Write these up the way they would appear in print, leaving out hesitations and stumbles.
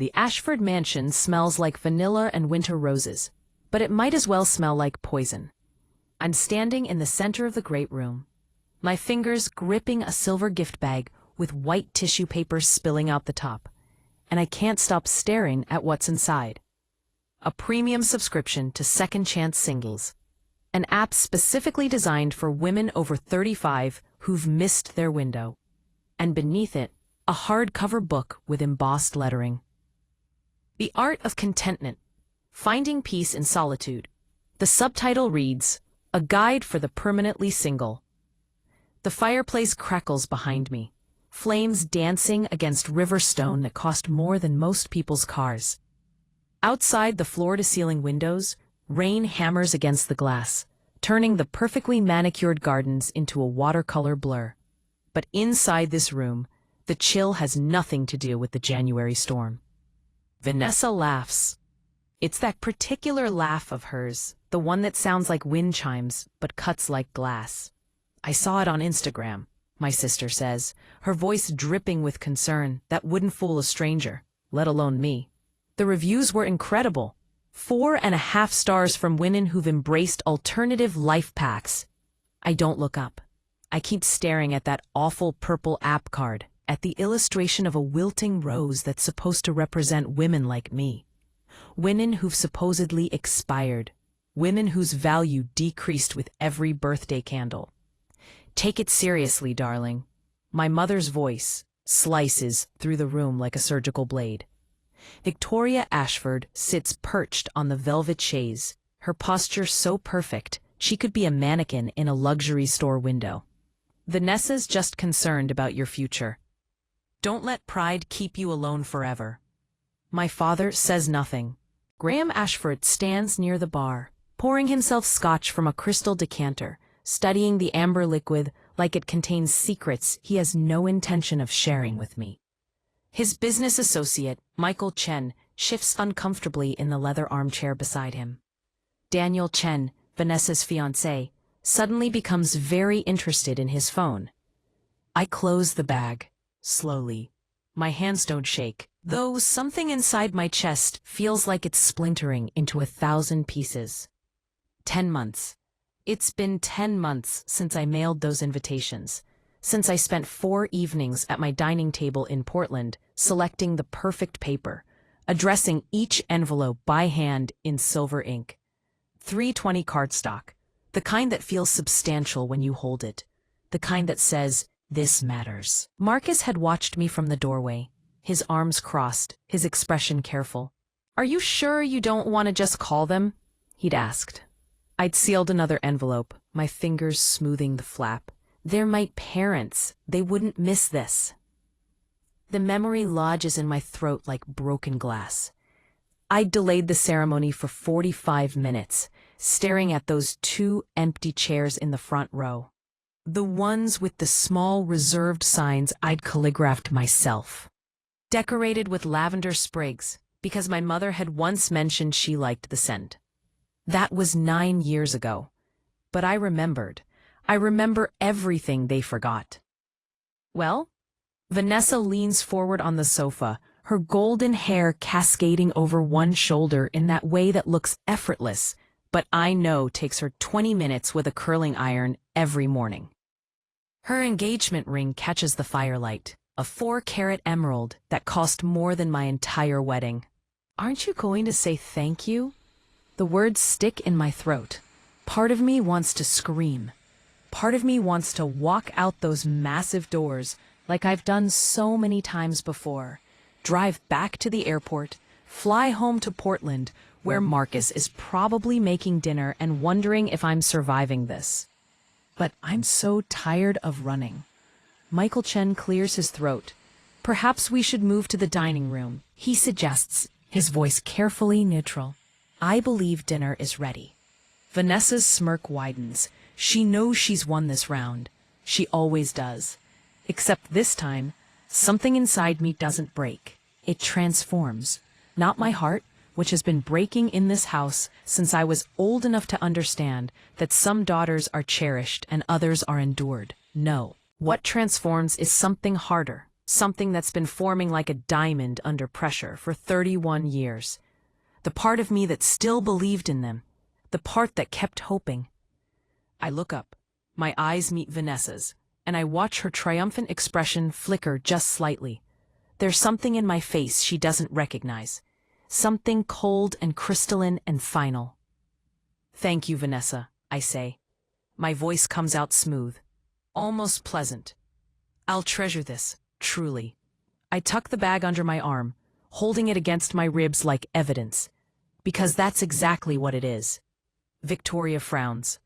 The Ashford mansion smells like vanilla and winter roses, but it might as well smell like poison. I'm standing in the center of the great room, my fingers gripping a silver gift bag with white tissue paper spilling out the top, and I can't stop staring at what's inside. A premium subscription to Second Chance Singles, an app specifically designed for women over 35 who've missed their window. And beneath it, a hardcover book with embossed lettering. The Art of Contentment, Finding Peace in Solitude. The subtitle reads, A Guide for the Permanently Single. The fireplace crackles behind me, flames dancing against river stone that cost more than most people's cars. Outside the floor-to-ceiling windows, rain hammers against the glass, turning the perfectly manicured gardens into a watercolor blur. But inside this room, the chill has nothing to do with the January storm. Vanessa laughs. It's that particular laugh of hers, the one that sounds like wind chimes but cuts like glass. I saw it on Instagram, my sister says, her voice dripping with concern that wouldn't fool a stranger, let alone me. The reviews were incredible. 4.5 stars from women who've embraced alternative life packs. I don't look up. I keep staring at that awful purple app card, at the illustration of a wilting rose that's supposed to represent women like me. Women who've supposedly expired. Women whose value decreased with every birthday candle. Take it seriously, darling. My mother's voice slices through the room like a surgical blade. Victoria Ashford sits perched on the velvet chaise, her posture so perfect she could be a mannequin in a luxury store window. Vanessa's just concerned about your future. Don't let pride keep you alone forever. My father says nothing. Graham Ashford stands near the bar, pouring himself scotch from a crystal decanter, studying the amber liquid like it contains secrets he has no intention of sharing with me. His business associate, Michael Chen, shifts uncomfortably in the leather armchair beside him. Daniel Chen, Vanessa's fiancé, suddenly becomes very interested in his phone. I close the bag, slowly. My hands don't shake, though something inside my chest feels like it's splintering into 1,000 pieces. 10 months. It's been 10 months since I mailed those invitations, since I spent 4 evenings at my dining table in Portland selecting the perfect paper, addressing each envelope by hand in silver ink. 320 cardstock, the kind that feels substantial when you hold it, the kind that says, "This matters." Marcus had watched me from the doorway, his arms crossed, his expression careful. "Are you sure you don't want to just call them?" he'd asked. I'd sealed another envelope, my fingers smoothing the flap. They're my parents. They wouldn't miss this. The memory lodges in my throat like broken glass. I'd delayed the ceremony for 45 minutes, staring at those 2 empty chairs in the front row. The ones with the small reserved signs I'd calligraphed myself. Decorated with lavender sprigs, because my mother had once mentioned she liked the scent. That was 9 years ago. But I remembered. I remember everything they forgot. Well? Vanessa leans forward on the sofa, her golden hair cascading over one shoulder in that way that looks effortless, but I know takes her 20 minutes with a curling iron every morning. Her engagement ring catches the firelight, a 4-carat emerald that cost more than my entire wedding. "Aren't you going to say thank you?" The words stick in my throat. Part of me wants to scream. Part of me wants to walk out those massive doors like I've done so many times before, drive back to the airport, fly home to Portland, where Marcus is probably making dinner and wondering if I'm surviving this. But I'm so tired of running. Michael Chen clears his throat. "Perhaps we should move to the dining room," he suggests, his voice carefully neutral. I believe dinner is ready. Vanessa's smirk widens. She knows she's won this round. She always does. Except this time, something inside me doesn't break. It transforms. Not my heart, which has been breaking in this house since I was old enough to understand that some daughters are cherished and others are endured. No. What transforms is something harder, something that's been forming like a diamond under pressure for 31 years. The part of me that still believed in them, the part that kept hoping. I look up. My eyes meet Vanessa's, and I watch her triumphant expression flicker just slightly. There's something in my face she doesn't recognize. Something cold and crystalline and final. "Thank you, Vanessa," I say. My voice comes out smooth, almost pleasant. "I'll treasure this, truly." I tuck the bag under my arm, holding it against my ribs like evidence, because that's exactly what it is. Victoria frowns.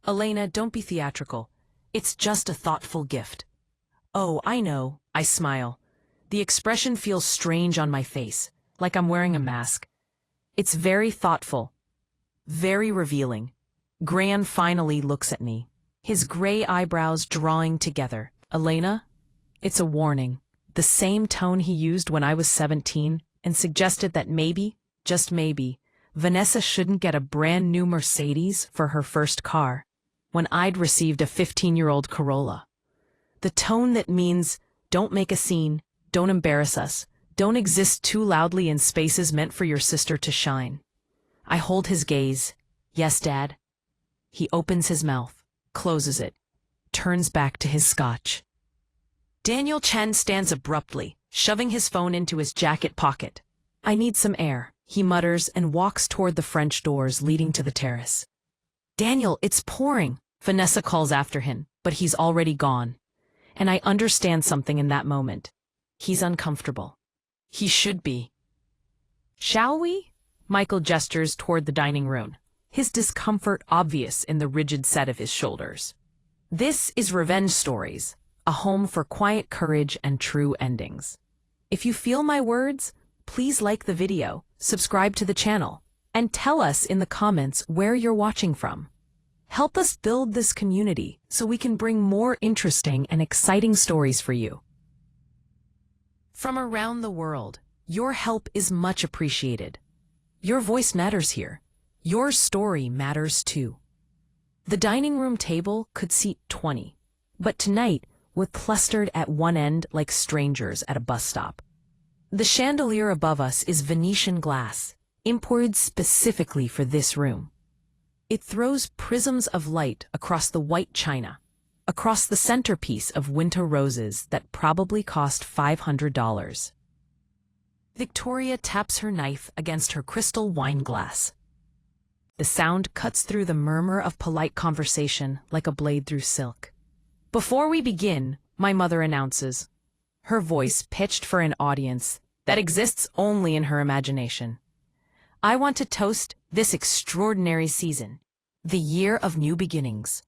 "Elena, don't be theatrical. It's just a thoughtful gift." "Oh, I know," I smile. The expression feels strange on my face, like I'm wearing a mask. It's very thoughtful, very revealing. Gran finally looks at me, his gray eyebrows drawing together. "Elena?" It's a warning, the same tone he used when I was 17 and suggested that maybe, just maybe, Vanessa shouldn't get a brand new Mercedes for her first car, when I'd received a 15-year-old Corolla. The tone that means, don't make a scene, don't embarrass us, don't exist too loudly in spaces meant for your sister to shine. I hold his gaze. "Yes, Dad." He opens his mouth, closes it, turns back to his scotch. Daniel Chen stands abruptly, shoving his phone into his jacket pocket. "I need some air," he mutters and walks toward the French doors leading to the terrace. "Daniel, it's pouring," Vanessa calls after him, but he's already gone. And I understand something in that moment. He's uncomfortable. He should be. "Shall we?" Michael gestures toward the dining room, his discomfort obvious in the rigid set of his shoulders. This is Revenge Stories, a home for quiet courage and true endings. If you feel my words, please like the video, subscribe to the channel, and tell us in the comments where you're watching from. Help us build this community so we can bring more interesting and exciting stories for you. From around the world, your help is much appreciated. Your voice matters here. Your story matters too. The dining room table could seat 20, but tonight we're clustered at one end like strangers at a bus stop. The chandelier above us is Venetian glass, imported specifically for this room. It throws prisms of light across the white china, across the centerpiece of winter roses that probably cost $500. Victoria taps her knife against her crystal wine glass. The sound cuts through the murmur of polite conversation like a blade through silk. "Before we begin," my mother announces, her voice pitched for an audience that exists only in her imagination. "I want to toast this extraordinary season, the year of new beginnings."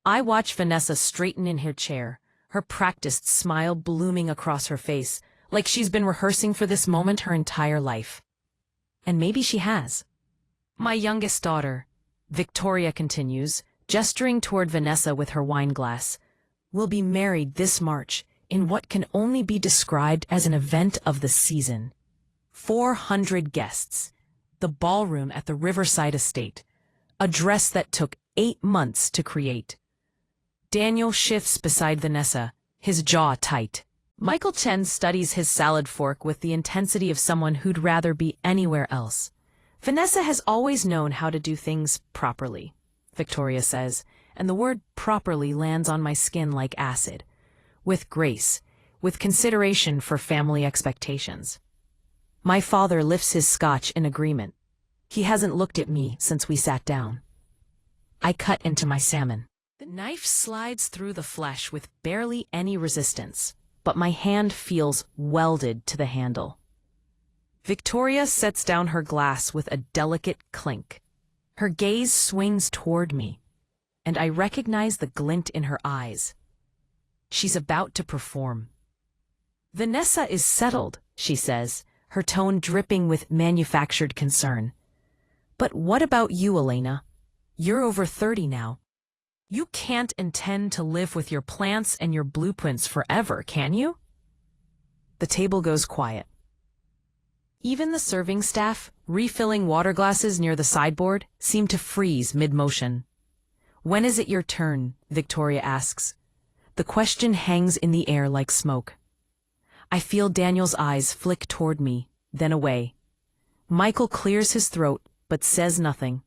I watch Vanessa straighten in her chair, her practiced smile blooming across her face, like she's been rehearsing for this moment her entire life. And maybe she has. "My youngest daughter," Victoria continues, gesturing toward Vanessa with her wine glass, "will be married this March in what can only be described as an event of the season. 400 guests, the ballroom at the Riverside Estate, a dress that took 8 months to create." Daniel shifts beside Vanessa, his jaw tight. Michael Chen studies his salad fork with the intensity of someone who'd rather be anywhere else. "Vanessa has always known how to do things properly," Victoria says, and the word properly lands on my skin like acid. "With grace, with consideration for family expectations." My father lifts his scotch in agreement. He hasn't looked at me since we sat down. I cut into my salmon. The knife slides through the flesh with barely any resistance, but my hand feels welded to the handle. Victoria sets down her glass with a delicate clink. Her gaze swings toward me, and I recognize the glint in her eyes. She's about to perform. "Vanessa is settled," she says, her tone dripping with manufactured concern. "But what about you, Elena? You're over 30 now. You can't intend to live with your plants and your blueprints forever, can you?" The table goes quiet. Even the serving staff, refilling water glasses near the sideboard, seem to freeze mid-motion. "When is it your turn?" Victoria asks. The question hangs in the air like smoke. I feel Daniel's eyes flick toward me, then away. Michael clears his throat, but says nothing.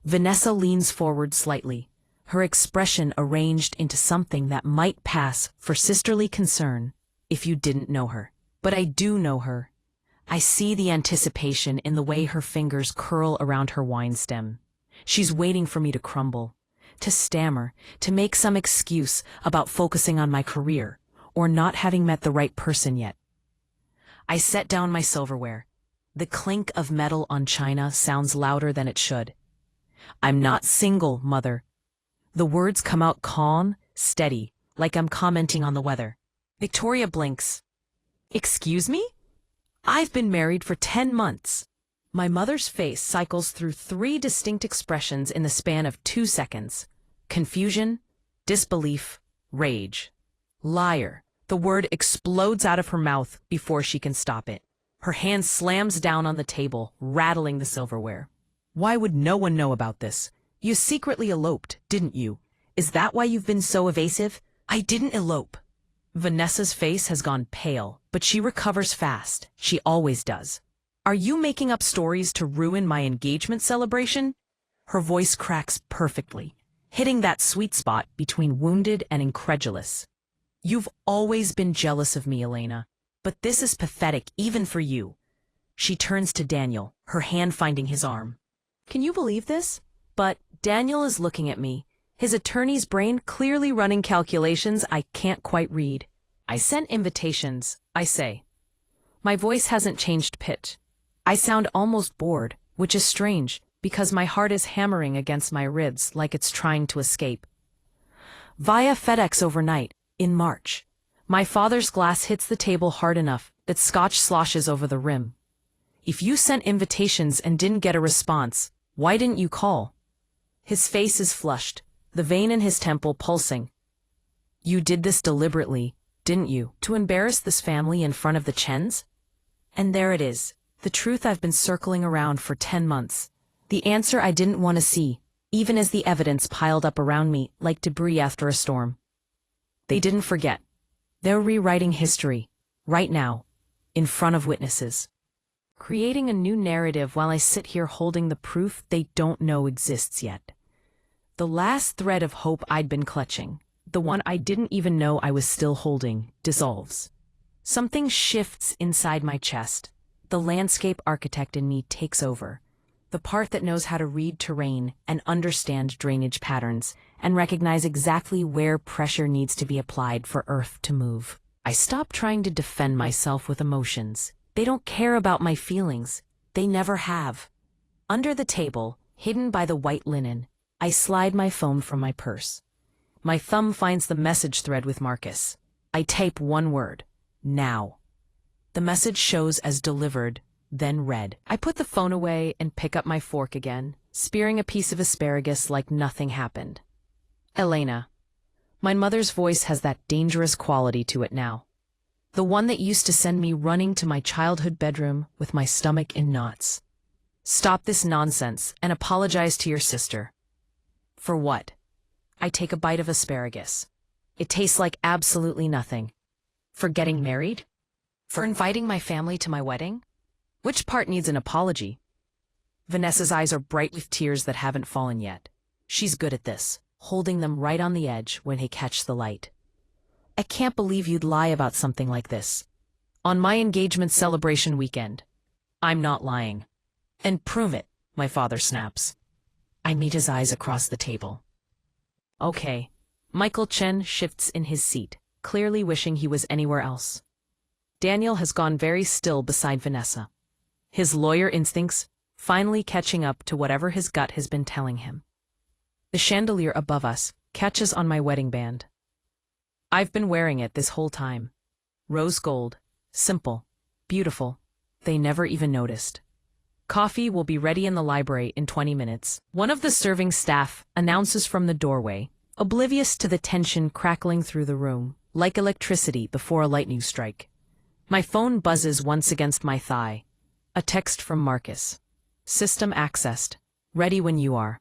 Vanessa leans forward slightly, her expression arranged into something that might pass for sisterly concern if you didn't know her. But I do know her. I see the anticipation in the way her fingers curl around her wine stem. She's waiting for me to crumble, to stammer, to make some excuse about focusing on my career or not having met the right person yet. I set down my silverware. The clink of metal on china sounds louder than it should. I'm not single, Mother. The words come out calm, steady, like I'm commenting on the weather. Victoria blinks. Excuse me? I've been married for 10 months. My mother's face cycles through 3 distinct expressions in the span of 2 seconds. Confusion, disbelief, rage. Liar. The word explodes out of her mouth before she can stop it. Her hand slams down on the table, rattling the silverware. Why would no one know about this? You secretly eloped, didn't you? Is that why you've been so evasive? I didn't elope. Vanessa's face has gone pale, but she recovers fast. She always does. Are you making up stories to ruin my engagement celebration? Her voice cracks perfectly, hitting that sweet spot between wounded and incredulous. You've always been jealous of me, Elena, but this is pathetic even for you. She turns to Daniel, her hand finding his arm. Can you believe this? But Daniel is looking at me, his attorney's brain clearly running calculations I can't quite read. I sent invitations, I say. My voice hasn't changed pitch. I sound almost bored, which is strange, because my heart is hammering against my ribs like it's trying to escape. Via FedEx overnight, in March. My father's glass hits the table hard enough that scotch sloshes over the rim. If you sent invitations and didn't get a response, why didn't you call? His face is flushed, the vein in his temple pulsing. You did this deliberately, didn't you, to embarrass this family in front of the Chens? And there it is, the truth I've been circling around for 10 months. The answer I didn't want to see, even as the evidence piled up around me like debris after a storm. They didn't forget. They're rewriting history, right now, in front of witnesses. Creating a new narrative while I sit here holding the proof they don't know exists yet. The last thread of hope I'd been clutching, the one I didn't even know I was still holding, dissolves. Something shifts inside my chest. The landscape architect in me takes over. The part that knows how to read terrain and understand drainage patterns and recognize exactly where pressure needs to be applied for Earth to move. I stop trying to defend myself with emotions. They don't care about my feelings. They never have. Under the table, hidden by the white linen, I slide my phone from my purse. My thumb finds the message thread with Marcus. I type one word, now. The message shows as delivered, then read. I put the phone away and pick up my fork again, spearing a piece of asparagus like nothing happened. Elena. My mother's voice has that dangerous quality to it now. The one that used to send me running to my childhood bedroom with my stomach in knots. Stop this nonsense and apologize to your sister. For what? I take a bite of asparagus. It tastes like absolutely nothing. For getting married? For inviting my family to my wedding? Which part needs an apology? Vanessa's eyes are bright with tears that haven't fallen yet. She's good at this, holding them right on the edge when they catch the light. I can't believe you'd lie about something like this. On my engagement celebration weekend. I'm not lying. And prove it, my father snaps. I meet his eyes across the table. Okay. Michael Chen shifts in his seat, clearly wishing he was anywhere else. Daniel has gone very still beside Vanessa. His lawyer instincts finally catching up to whatever his gut has been telling him. The chandelier above us catches on my wedding band. I've been wearing it this whole time. Rose gold, simple, beautiful. They never even noticed. Coffee will be ready in the library in 20 minutes. One of the serving staff announces from the doorway, oblivious to the tension crackling through the room, like electricity before a lightning strike. My phone buzzes once against my thigh. A text from Marcus. System accessed. Ready when you are.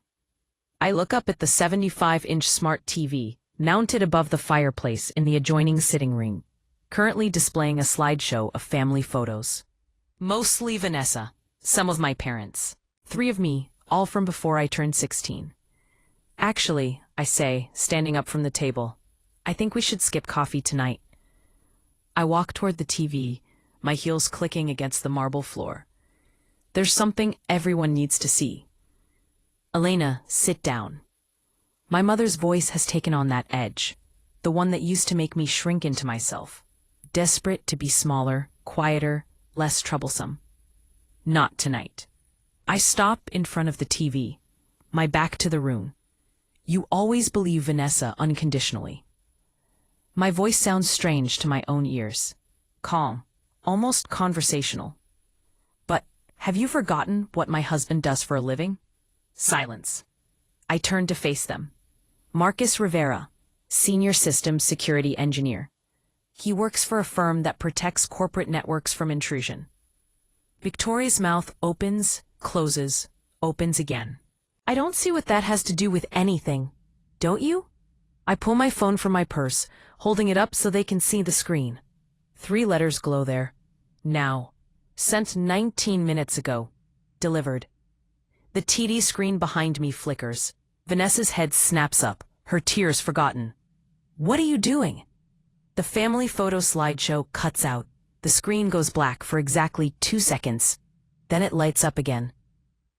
I look up at the 75-inch smart TV, mounted above the fireplace in the adjoining sitting room. currently displaying a slideshow of family photos. Mostly Vanessa, some of my parents. 3 of me, all from before I turned 16. Actually, I say, standing up from the table, I think we should skip coffee tonight. I walk toward the TV, my heels clicking against the marble floor. There's something everyone needs to see. Elena, sit down. My mother's voice has taken on that edge, the one that used to make me shrink into myself, desperate to be smaller, quieter, less troublesome. Not tonight. I stop in front of the TV, my back to the room. You always believe Vanessa unconditionally. My voice sounds strange to my own ears. Calm, almost conversational. But have you forgotten what my husband does for a living? Silence. I turn to face them. Marcus Rivera, Senior Systems Security Engineer. He works for a firm that protects corporate networks from intrusion. Victoria's mouth opens, closes, opens again. I don't see what that has to do with anything. Don't you? I pull my phone from my purse, holding it up so they can see the screen. 3 letters glow there. Now. Sent 19 minutes ago. Delivered. The TD screen behind me flickers. Vanessa's head snaps up, her tears forgotten. What are you doing? The family photo slideshow cuts out. The screen goes black for exactly 2 seconds. Then it lights up again,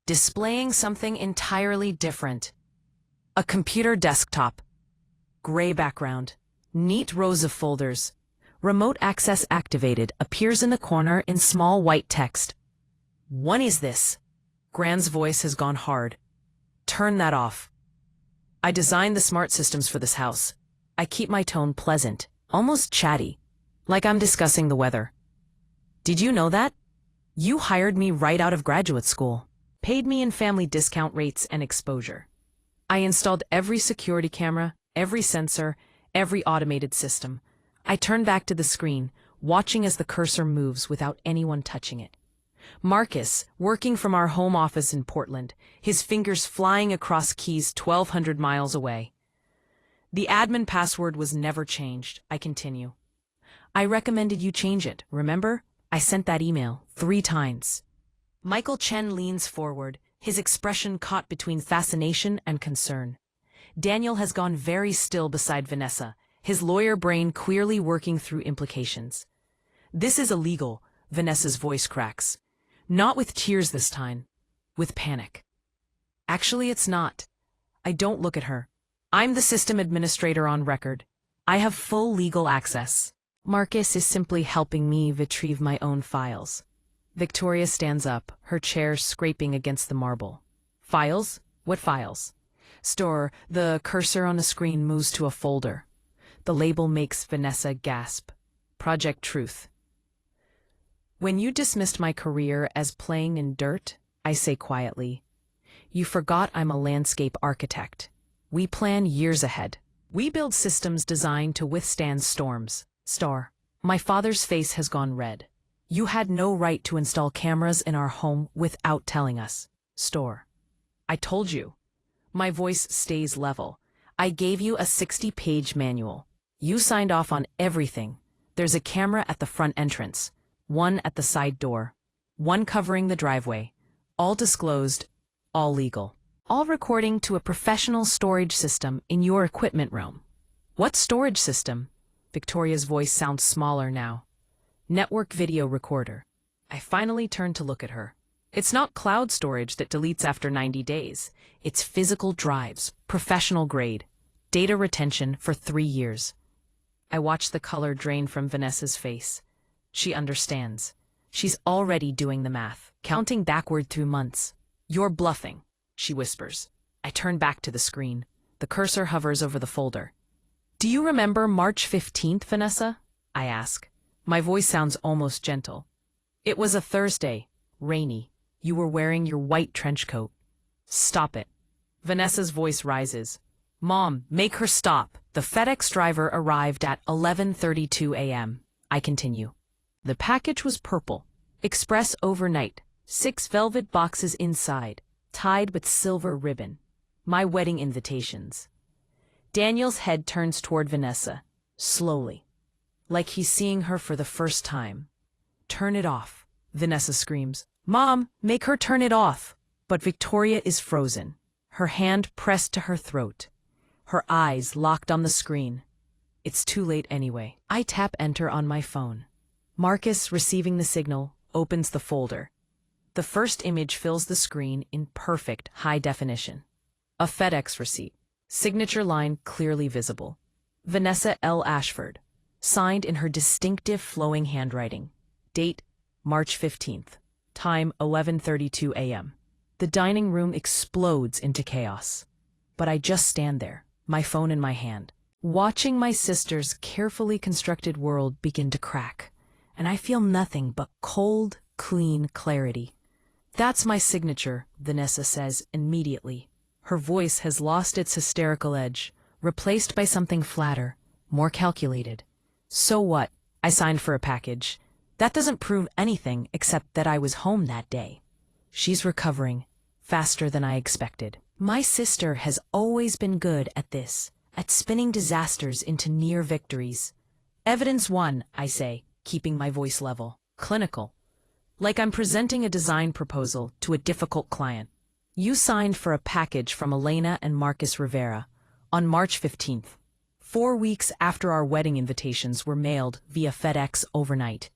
displaying something entirely different. A computer desktop. Gray background. Neat rows of folders. Remote access activated appears in the corner in small white text. What is this? Gran's voice has gone hard. Turn that off. I designed the smart systems for this house. I keep my tone pleasant, almost chatty, like I'm discussing the weather. Did you know that? You hired me right out of graduate school, paid me in family discount rates and exposure. I installed every security camera, every sensor, every automated system. I turn back to the screen, watching as the cursor moves without anyone touching it. Marcus, working from our home office in Portland, his fingers flying across keys 1,200 miles away. The admin password was never changed, I continue. I recommended you change it, remember? I sent that email 3 times. Michael Chen leans forward, his expression caught between fascination and concern. Daniel has gone very still beside Vanessa, his lawyer brain queerly working through implications. This is illegal, Vanessa's voice cracks. Not with tears this time, with panic. Actually, it's not. I don't look at her. I'm the system administrator on record. I have full legal access. Marcus is simply helping me retrieve my own files. Victoria stands up, her chair scraping against the marble. Files? What files? Store. The cursor on the screen moves to a folder. The label makes Vanessa gasp. Project Truth. When you dismissed my career as playing in dirt, I say quietly, you forgot I'm a landscape architect. We plan years ahead. We build systems designed to withstand storms. Star. My father's face has gone red. You had no right to install cameras in our home without telling us. Store. I told you. My voice stays level. I gave you a 60-page manual. You signed off on everything. There's a camera at the front entrance, one at the side door, one covering the driveway. All disclosed, all legal. All recording to a professional storage system in your equipment room. What storage system? Victoria's voice sounds smaller now. Network video recorder. I finally turn to look at her. It's not cloud storage that deletes after 90 days. It's physical drives, professional grade, data retention for 3 years. I watch the color drain from Vanessa's face. She understands. She's already doing the math, counting backward through months. You're bluffing, she whispers. I turn back to the screen. The cursor hovers over the folder. Do you remember March 15th, Vanessa? I ask. My voice sounds almost gentle. It was a Thursday, rainy. You were wearing your white trench coat. Stop it. Vanessa's voice rises. Mom, make her stop. The FedEx driver arrived at 11:32 a.m. I continue. The package was purple. Express overnight. 6 velvet boxes inside, tied with silver ribbon. My wedding invitations. Daniel's head turns toward Vanessa, slowly. like he's seeing her for the first time. "Turn it off," Vanessa screams. "Mom, make her turn it off." But Victoria is frozen, her hand pressed to her throat, her eyes locked on the screen. It's too late anyway. I tap enter on my phone. Marcus, receiving the signal, opens the folder. The first image fills the screen in perfect high definition. A FedEx receipt, signature line clearly visible. Vanessa L. Ashford, signed in her distinctive flowing handwriting. Date, March 15th. Time, 11:32 a.m. The dining room explodes into chaos. But I just stand there, my phone in my hand, watching my sister's carefully constructed world begin to crack. And I feel nothing but cold, clean clarity. "That's my signature," Vanessa says immediately. Her voice has lost its hysterical edge, replaced by something flatter, more calculated. "So what? I signed for a package. That doesn't prove anything except that I was home that day." She's recovering, faster than I expected. My sister has always been good at this, at spinning disasters into near victories. "Evidence 1, I say, keeping my voice level. Clinical. Like I'm presenting a design proposal to a difficult client. You signed for a package from Elena and Marcus Rivera on March 15th, 4 weeks after our wedding invitations were mailed via FedEx overnight.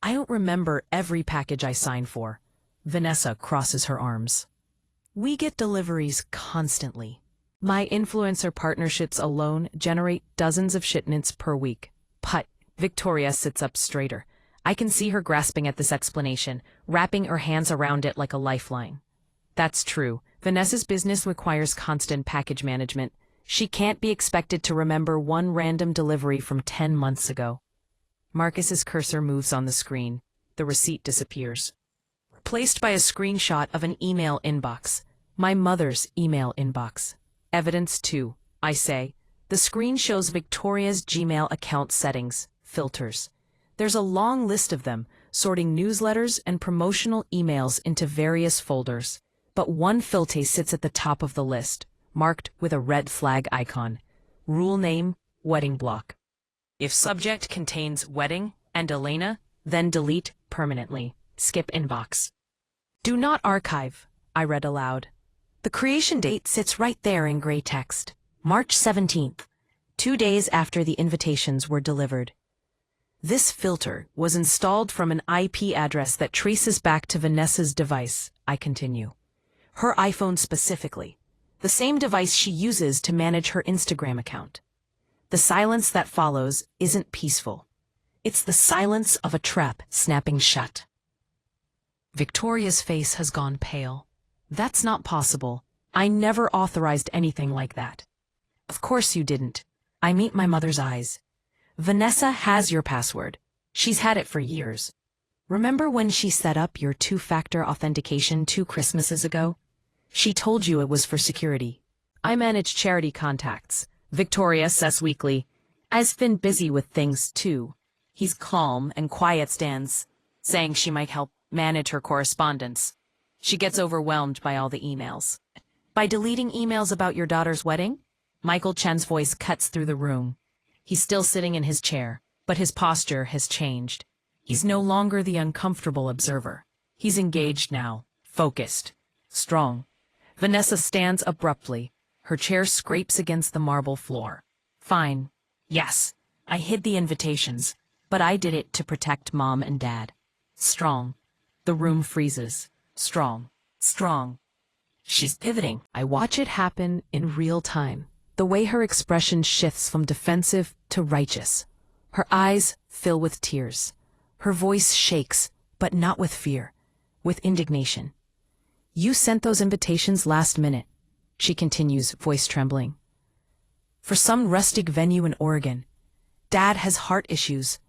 I don't remember every package I signed for." Vanessa crosses her arms. "We get deliveries constantly. My influencer partnerships alone generate dozens of shipments per week." "Put." Victoria sits up straighter. I can see her grasping at this explanation, wrapping her hands around it like a lifeline. "That's true. Vanessa's business requires constant package management. She can't be expected to remember one random delivery from 10 months ago." Marcus's cursor moves on the screen. The receipt disappears, replaced by a screenshot of an email inbox. My mother's email inbox. "Evidence 2, I say." The screen shows Victoria's Gmail account settings, filters. There's a long list of them, sorting newsletters and promotional emails into various folders. But one filter sits at the top of the list, marked with a red flag icon. Rule name, wedding block. If subject contains wedding and Elena, then delete permanently. Skip inbox. "Do not archive," I read aloud. The creation date sits right there in gray text. March 17th, 2 days after the invitations were delivered. This filter was installed from an IP address that traces back to Vanessa's device, I continue. Her iPhone specifically, the same device she uses to manage her Instagram account. The silence that follows isn't peaceful. It's the silence of a trap snapping shut. Victoria's face has gone pale. "That's not possible. I never authorized anything like that." "Of course you didn't." I meet my mother's eyes. "Vanessa has your password. She's had it for years. Remember when she set up your 2-factor authentication 2 Christmases ago? She told you it was for security." "I manage charity contacts," Victoria says weakly. "I've been busy with things too." He's calm and quiet stands, saying she might help manage her correspondence. She gets overwhelmed by all the emails. "By deleting emails about your daughter's wedding?" Michael Chen's voice cuts through the room. He's still sitting in his chair, but his posture has changed. He's no longer the uncomfortable observer. He's engaged now, focused, strong. Vanessa stands abruptly. Her chair scrapes against the marble floor. "Fine. Yes, I hid the invitations, but I did it to protect Mom and Dad." Strong. The room freezes. Strong. Strong. She's pivoting. I watch it happen in real time. The way her expression shifts from defensive to righteous. Her eyes fill with tears. Her voice shakes, but not with fear, with indignation. "You sent those invitations last minute," she continues, voice trembling. "For some rustic venue in Oregon. Dad has heart issues.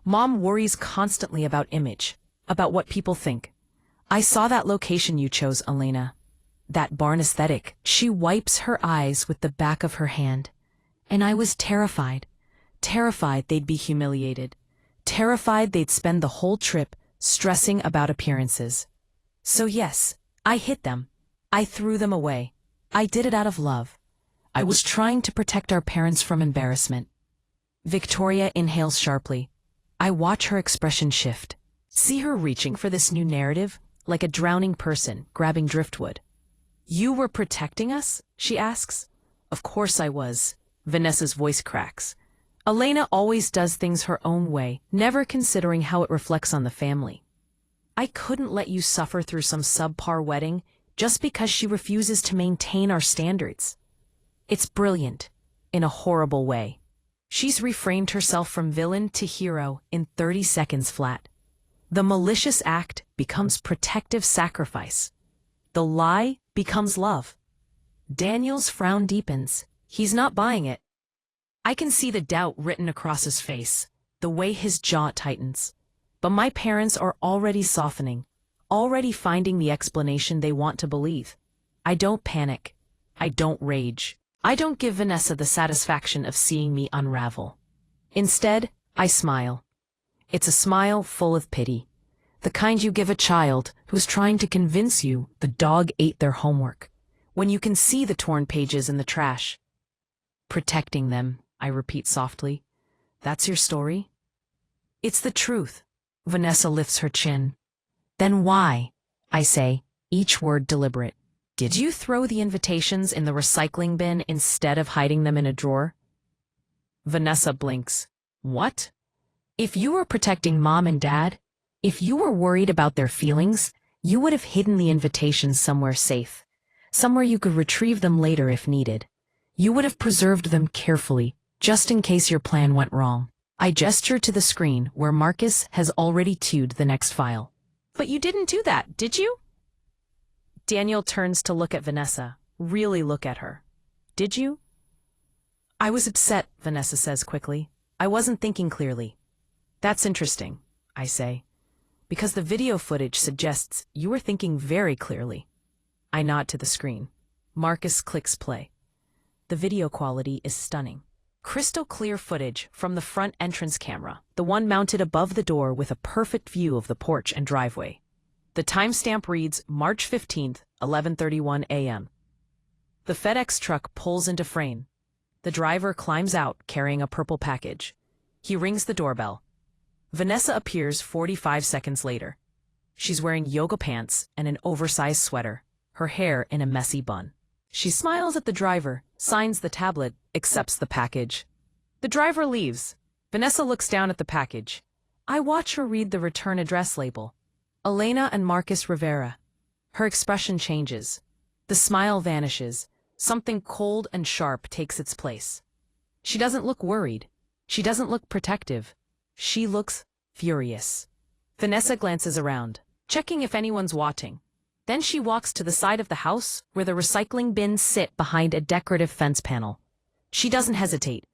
Mom worries constantly about image, about what people think. I saw that location you chose, Elena. That barn aesthetic." She wipes her eyes with the back of her hand. "And I was terrified. Terrified they'd be humiliated. Terrified they'd spend the whole trip stressing about appearances. So yes, I hid them. I threw them away. I did it out of love. I was trying to protect our parents from embarrassment." Victoria inhales sharply. I watch her expression shift. See her reaching for this new narrative, like a drowning person grabbing driftwood. You were protecting us? She asks. Of course I was. Vanessa's voice cracks. Elena always does things her own way, never considering how it reflects on the family. I couldn't let you suffer through some subpar wedding just because she refuses to maintain our standards. It's brilliant, in a horrible way. She's reframed herself from villain to hero in 30 seconds flat. The malicious act becomes protective sacrifice. The lie becomes love. Daniel's frown deepens. He's not buying it. I can see the doubt written across his face, the way his jaw tightens. But my parents are already softening, already finding the explanation they want to believe. I don't panic. I don't rage. I don't give Vanessa the satisfaction of seeing me unravel. Instead, I smile. It's a smile full of pity. The kind you give a child who's trying to convince you the dog ate their homework, when you can see the torn pages in the trash. Protecting them, I repeat softly. That's your story? It's the truth. Vanessa lifts her chin. Then why? I say, each word deliberate. Did you throw the invitations in the recycling bin instead of hiding them in a drawer? Vanessa blinks. What? If you were protecting Mom and Dad, if you were worried about their feelings, you would have hidden the invitations somewhere safe, somewhere you could retrieve them later if needed. You would have preserved them carefully, just in case your plan went wrong. I gesture to the screen where Marcus has already queued the next file. But you didn't do that, did you? Daniel turns to look at Vanessa, really look at her. Did you? I was upset, Vanessa says quickly. I wasn't thinking clearly. That's interesting, I say, because the video footage suggests you were thinking very clearly. I nod to the screen. Marcus clicks play. The video quality is stunning. Crystal clear footage from the front entrance camera, the one mounted above the door with a perfect view of the porch and driveway. The timestamp reads March 15th, 11:31 a.m. The FedEx truck pulls into frame. The driver climbs out carrying a purple package. He rings the doorbell. Vanessa appears 45 seconds later. She's wearing yoga pants and an oversized sweater, her hair in a messy bun. She smiles at the driver, signs the tablet, accepts the package. The driver leaves. Vanessa looks down at the package. I watch her read the return address label. Elena and Marcus Rivera. Her expression changes. The smile vanishes. Something cold and sharp takes its place. She doesn't look worried. She doesn't look protective. She looks furious. Vanessa glances around, checking if anyone's watching. Then she walks to the side of the house where the recycling bins sit behind a decorative fence panel. She doesn't hesitate,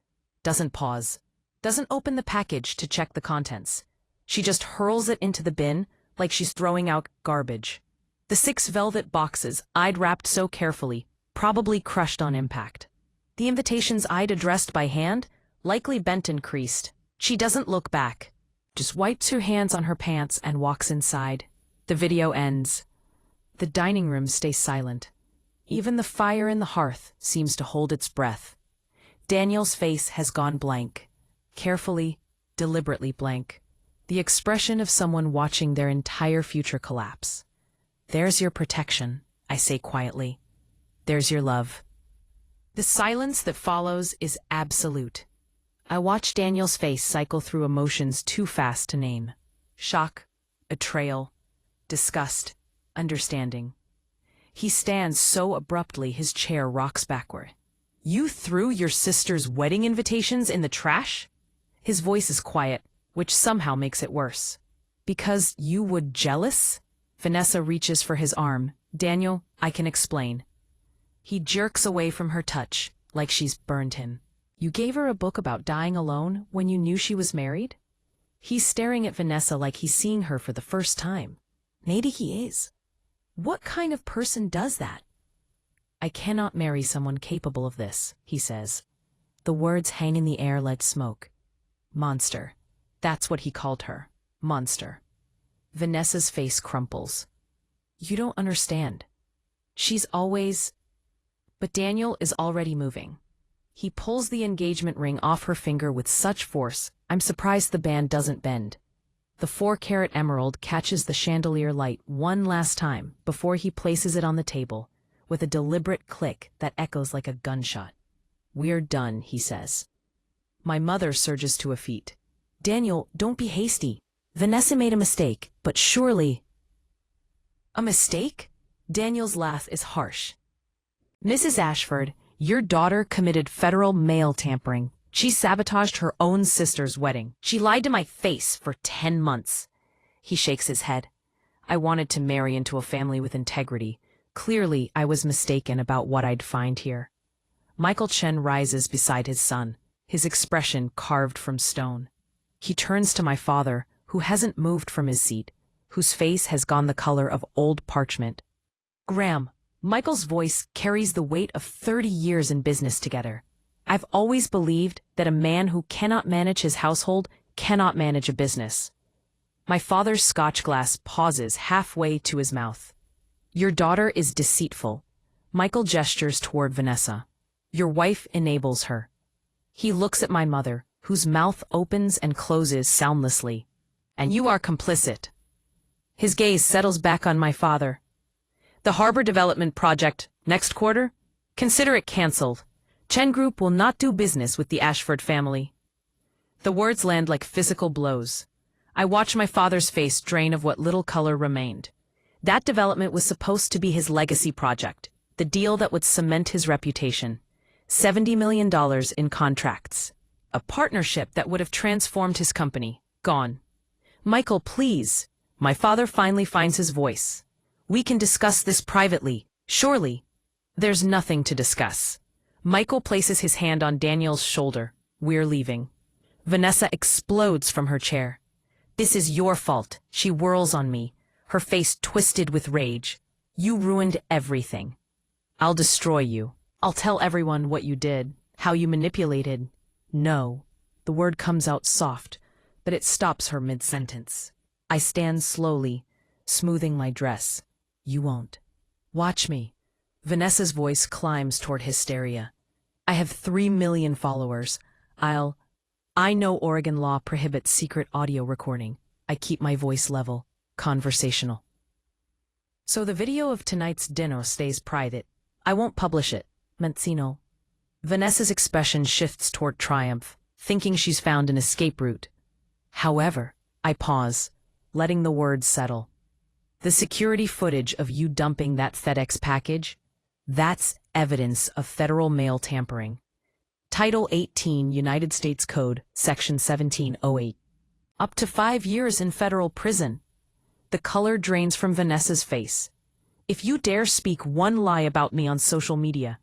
doesn't pause, doesn't open the package to check the contents. She just hurls it into the bin like she's throwing out garbage. The 6 velvet boxes I'd wrapped so carefully, probably crushed on impact. The invitations I'd addressed by hand, likely bent and creased. She doesn't look back, just wipes her hands on her pants and walks inside. The video ends. The dining room stays silent. Even the fire in the hearth seems to hold its breath. Daniel's face has gone blank. Carefully, deliberately blank. The expression of someone watching their entire future collapse. There's your protection, I say quietly. There's your love. The silence that follows is absolute. I watch Daniel's face cycle through emotions too fast to name. Shock, betrayal, disgust, understanding. He stands so abruptly his chair rocks backward. You threw your sister's wedding invitations in the trash? His voice is quiet, which somehow makes it worse. Because you were jealous? Vanessa reaches for his arm. Daniel, I can explain. He jerks away from her touch, like she's burned him. You gave her a book about dying alone when you knew she was married? He's staring at Vanessa like he's seeing her for the first time. Maybe he is. What kind of person does that? I cannot marry someone capable of this, he says. The words hang in the air like smoke. Monster. That's what he called her. Monster. Vanessa's face crumples. You don't understand. She's always... But Daniel is already moving. He pulls the engagement ring off her finger with such force, I'm surprised the band doesn't bend. The 4-carat emerald catches the chandelier light one last time before he places it on the table, with a deliberate click that echoes like a gunshot. We're done, he says. My mother surges to her feet. Daniel, don't be hasty. Vanessa made a mistake, but surely... A mistake? Daniel's laugh is harsh. Mrs. Ashford, your daughter committed federal mail tampering. She sabotaged her own sister's wedding. She lied to my face for 10 months. He shakes his head. I wanted to marry into a family with integrity. Clearly, I was mistaken about what I'd find here. Michael Chen rises beside his son, his expression carved from stone. He turns to my father, who hasn't moved from his seat, whose face has gone the color of old parchment. Graham, Michael's voice carries the weight of 30 years in business together. I've always believed that a man who cannot manage his household cannot manage a business. My father's scotch glass pauses halfway to his mouth. Your daughter is deceitful. Michael gestures toward Vanessa. Your wife enables her. He looks at my mother, whose mouth opens and closes soundlessly. And you are complicit. His gaze settles back on my father. The harbor development project, next quarter? Consider it canceled. Chen Group will not do business with the Ashford family. The words land like physical blows. I watch my father's face drain of what little color remained. That development was supposed to be his legacy project, the deal that would cement his reputation. $70 million in contracts. A partnership that would have transformed his company. Gone. Michael, please. My father finally finds his voice. We can discuss this privately, surely. There's nothing to discuss. Michael places his hand on Daniel's shoulder. We're leaving. Vanessa explodes from her chair. This is your fault. She whirls on me, her face twisted with rage. You ruined everything. I'll destroy you. I'll tell everyone what you did, how you manipulated. No. The word comes out soft, but it stops her mid-sentence. I stand slowly, smoothing my dress. You won't. Watch me. Vanessa's voice climbs toward hysteria. I have 3 million followers. I know Oregon law prohibits secret audio recording. I keep my voice level, conversational. So the video of tonight's dinner stays private. I won't publish it. Mencino. Vanessa's expression shifts toward triumph, thinking she's found an escape route. However, I pause, letting the words settle. The security footage of you dumping that FedEx package? That's evidence of federal mail tampering. Title 18 United States Code, Section 1708. Up to 5 years in federal prison. The color drains from Vanessa's face. If you dare speak one lie about me on social media,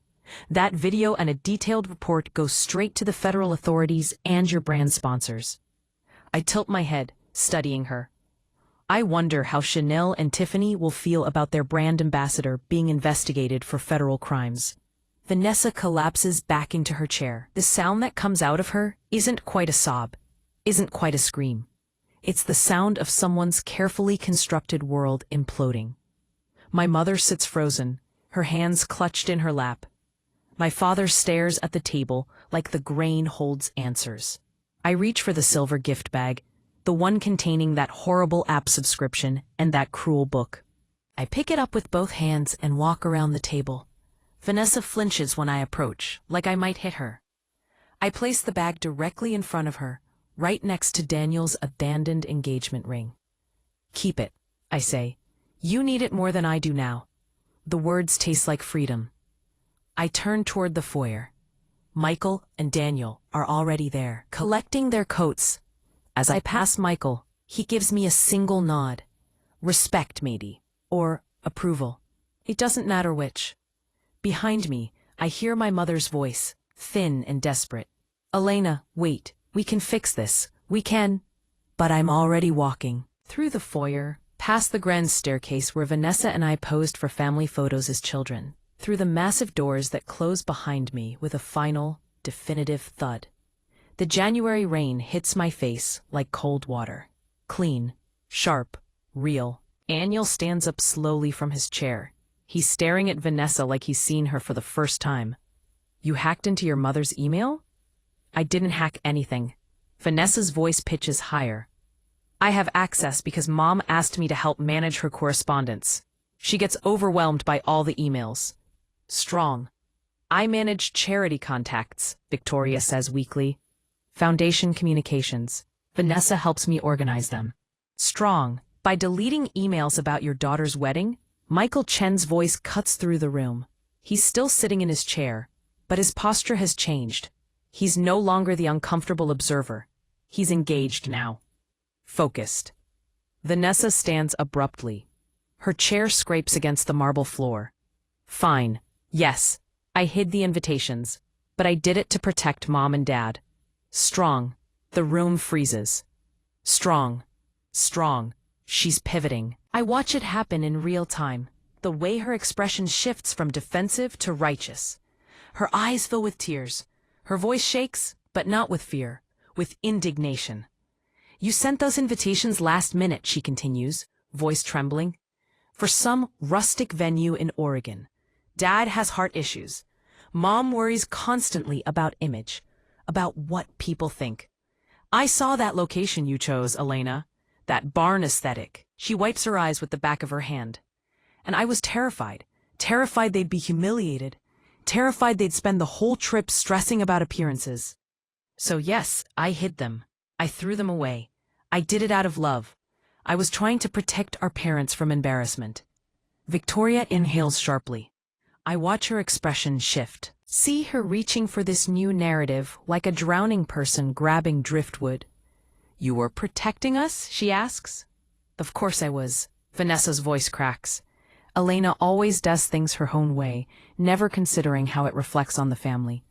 that video and a detailed report go straight to the federal authorities and your brand sponsors. I tilt my head, studying her. I wonder how Chanel and Tiffany will feel about their brand ambassador being investigated for federal crimes. Vanessa collapses back into her chair. The sound that comes out of her isn't quite a sob, isn't quite a scream. It's the sound of someone's carefully constructed world imploding. My mother sits frozen, her hands clutched in her lap. My father stares at the table like the grain holds answers. I reach for the silver gift bag, the one containing that horrible app subscription and that cruel book. I pick it up with both hands and walk around the table. Vanessa flinches when I approach, like I might hit her. I place the bag directly in front of her, right next to Daniel's abandoned engagement ring. Keep it, I say. You need it more than I do now. The words taste like freedom. I turn toward the foyer. Michael and Daniel are already there, collecting their coats. As I pass Michael, he gives me a single nod. Respect, maybe, or approval. It doesn't matter which. Behind me, I hear my mother's voice, thin and desperate. Elena, wait, we can fix this. We can. But I'm already walking. Through the foyer, past the grand staircase where Vanessa and I posed for family photos as children. Through the massive doors that close behind me with a final, definitive thud. The January rain hits my face like cold water. Clean, sharp, real. Daniel stands up slowly from his chair. He's staring at Vanessa like he's seen her for the first time. You hacked into your mother's email? I didn't hack anything. Vanessa's voice pitches higher. I have access because Mom asked me to help manage her correspondence. She gets overwhelmed by all the emails. Strong. I manage charity contacts, Victoria says weakly. Foundation communications. Vanessa helps me organize them. Strong. By deleting emails about your daughter's wedding, Michael Chen's voice cuts through the room. He's still sitting in his chair, but his posture has changed. He's no longer the uncomfortable observer. He's engaged now. Focused. Vanessa stands abruptly. Her chair scrapes against the marble floor. Fine. Yes, I hid the invitations, but I did it to protect Mom and Dad. Strong. The room freezes. Strong. Strong. She's pivoting. I watch it happen in real time. The way her expression shifts from defensive to righteous. Her eyes fill with tears. Her voice shakes, but not with fear, with indignation. You sent those invitations last minute, she continues, voice trembling. For some rustic venue in Oregon. Dad has heart issues. Mom worries constantly about image, about what people think. I saw that location you chose, Elena. That barn aesthetic. She wipes her eyes with the back of her hand. And I was terrified. Terrified they'd be humiliated. Terrified they'd spend the whole trip stressing about appearances. So yes, I hid them. I threw them away. I did it out of love. I was trying to protect our parents from embarrassment. Victoria inhales sharply. I watch her expression shift. See her reaching for this new narrative like a drowning person grabbing driftwood. You were protecting us? She asks. Of course I was. Vanessa's voice cracks. Elena always does things her own way, never considering how it reflects on the family.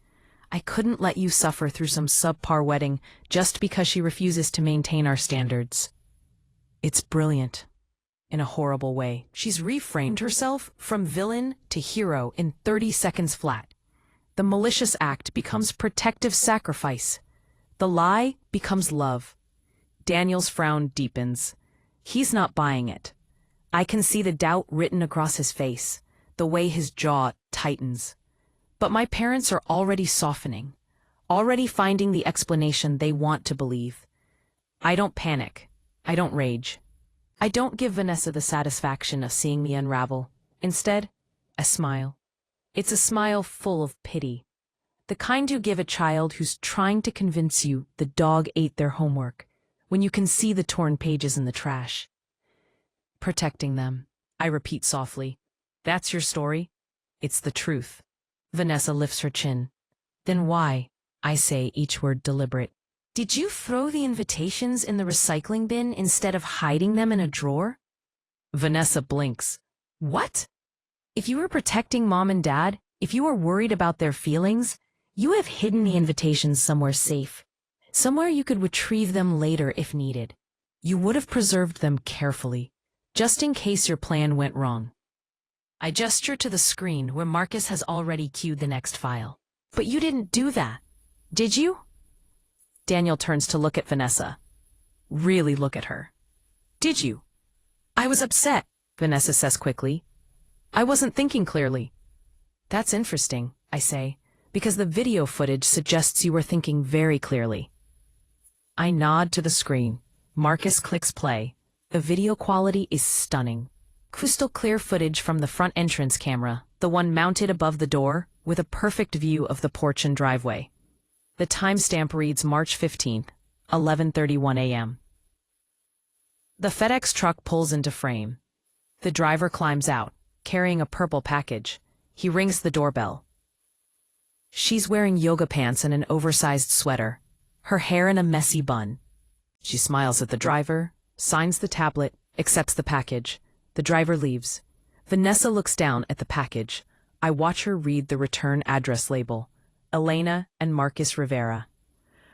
I couldn't let you suffer through some subpar wedding just because she refuses to maintain our standards. It's brilliant. In a horrible way. She's reframed herself from villain to hero in 30 seconds flat. The malicious act becomes protective sacrifice. The lie becomes love. Daniel's frown deepens. He's not buying it. I can see the doubt written across his face, the way his jaw tightens. But my parents are already softening, already finding the explanation they want to believe. I don't panic. I don't rage. I don't give Vanessa the satisfaction of seeing me unravel. Instead, a smile. It's a smile full of pity. The kind you give a child who's trying to convince you the dog ate their homework, when you can see the torn pages in the trash. Protecting them, I repeat softly. That's your story? It's the truth. Vanessa lifts her chin. Then why? I say, each word deliberate. Did you throw the invitations in the recycling bin instead of hiding them in a drawer? Vanessa blinks. What? If you were protecting Mom and Dad, if you were worried about their feelings, you have hidden the invitations somewhere safe. Somewhere you could retrieve them later if needed. You would have preserved them carefully, just in case your plan went wrong. I gesture to the screen where Marcus has already queued the next file. But you didn't do that, did you? Daniel turns to look at Vanessa. Really look at her. Did you? I was upset, Vanessa says quickly. I wasn't thinking clearly. That's interesting, I say, because the video footage suggests you were thinking very clearly. I nod to the screen. Marcus clicks play. The video quality is stunning. Crystal clear footage from the front entrance camera, the one mounted above the door, with a perfect view of the porch and driveway. The timestamp reads March 15th, 11:31 a.m. The FedEx truck pulls into frame. The driver climbs out, carrying a purple package. He rings the doorbell. She's wearing yoga pants and an oversized sweater, her hair in a messy bun. She smiles at the driver, signs the tablet, accepts the package. The driver leaves. Vanessa looks down at the package. I watch her read the return address label. Elena and Marcus Rivera.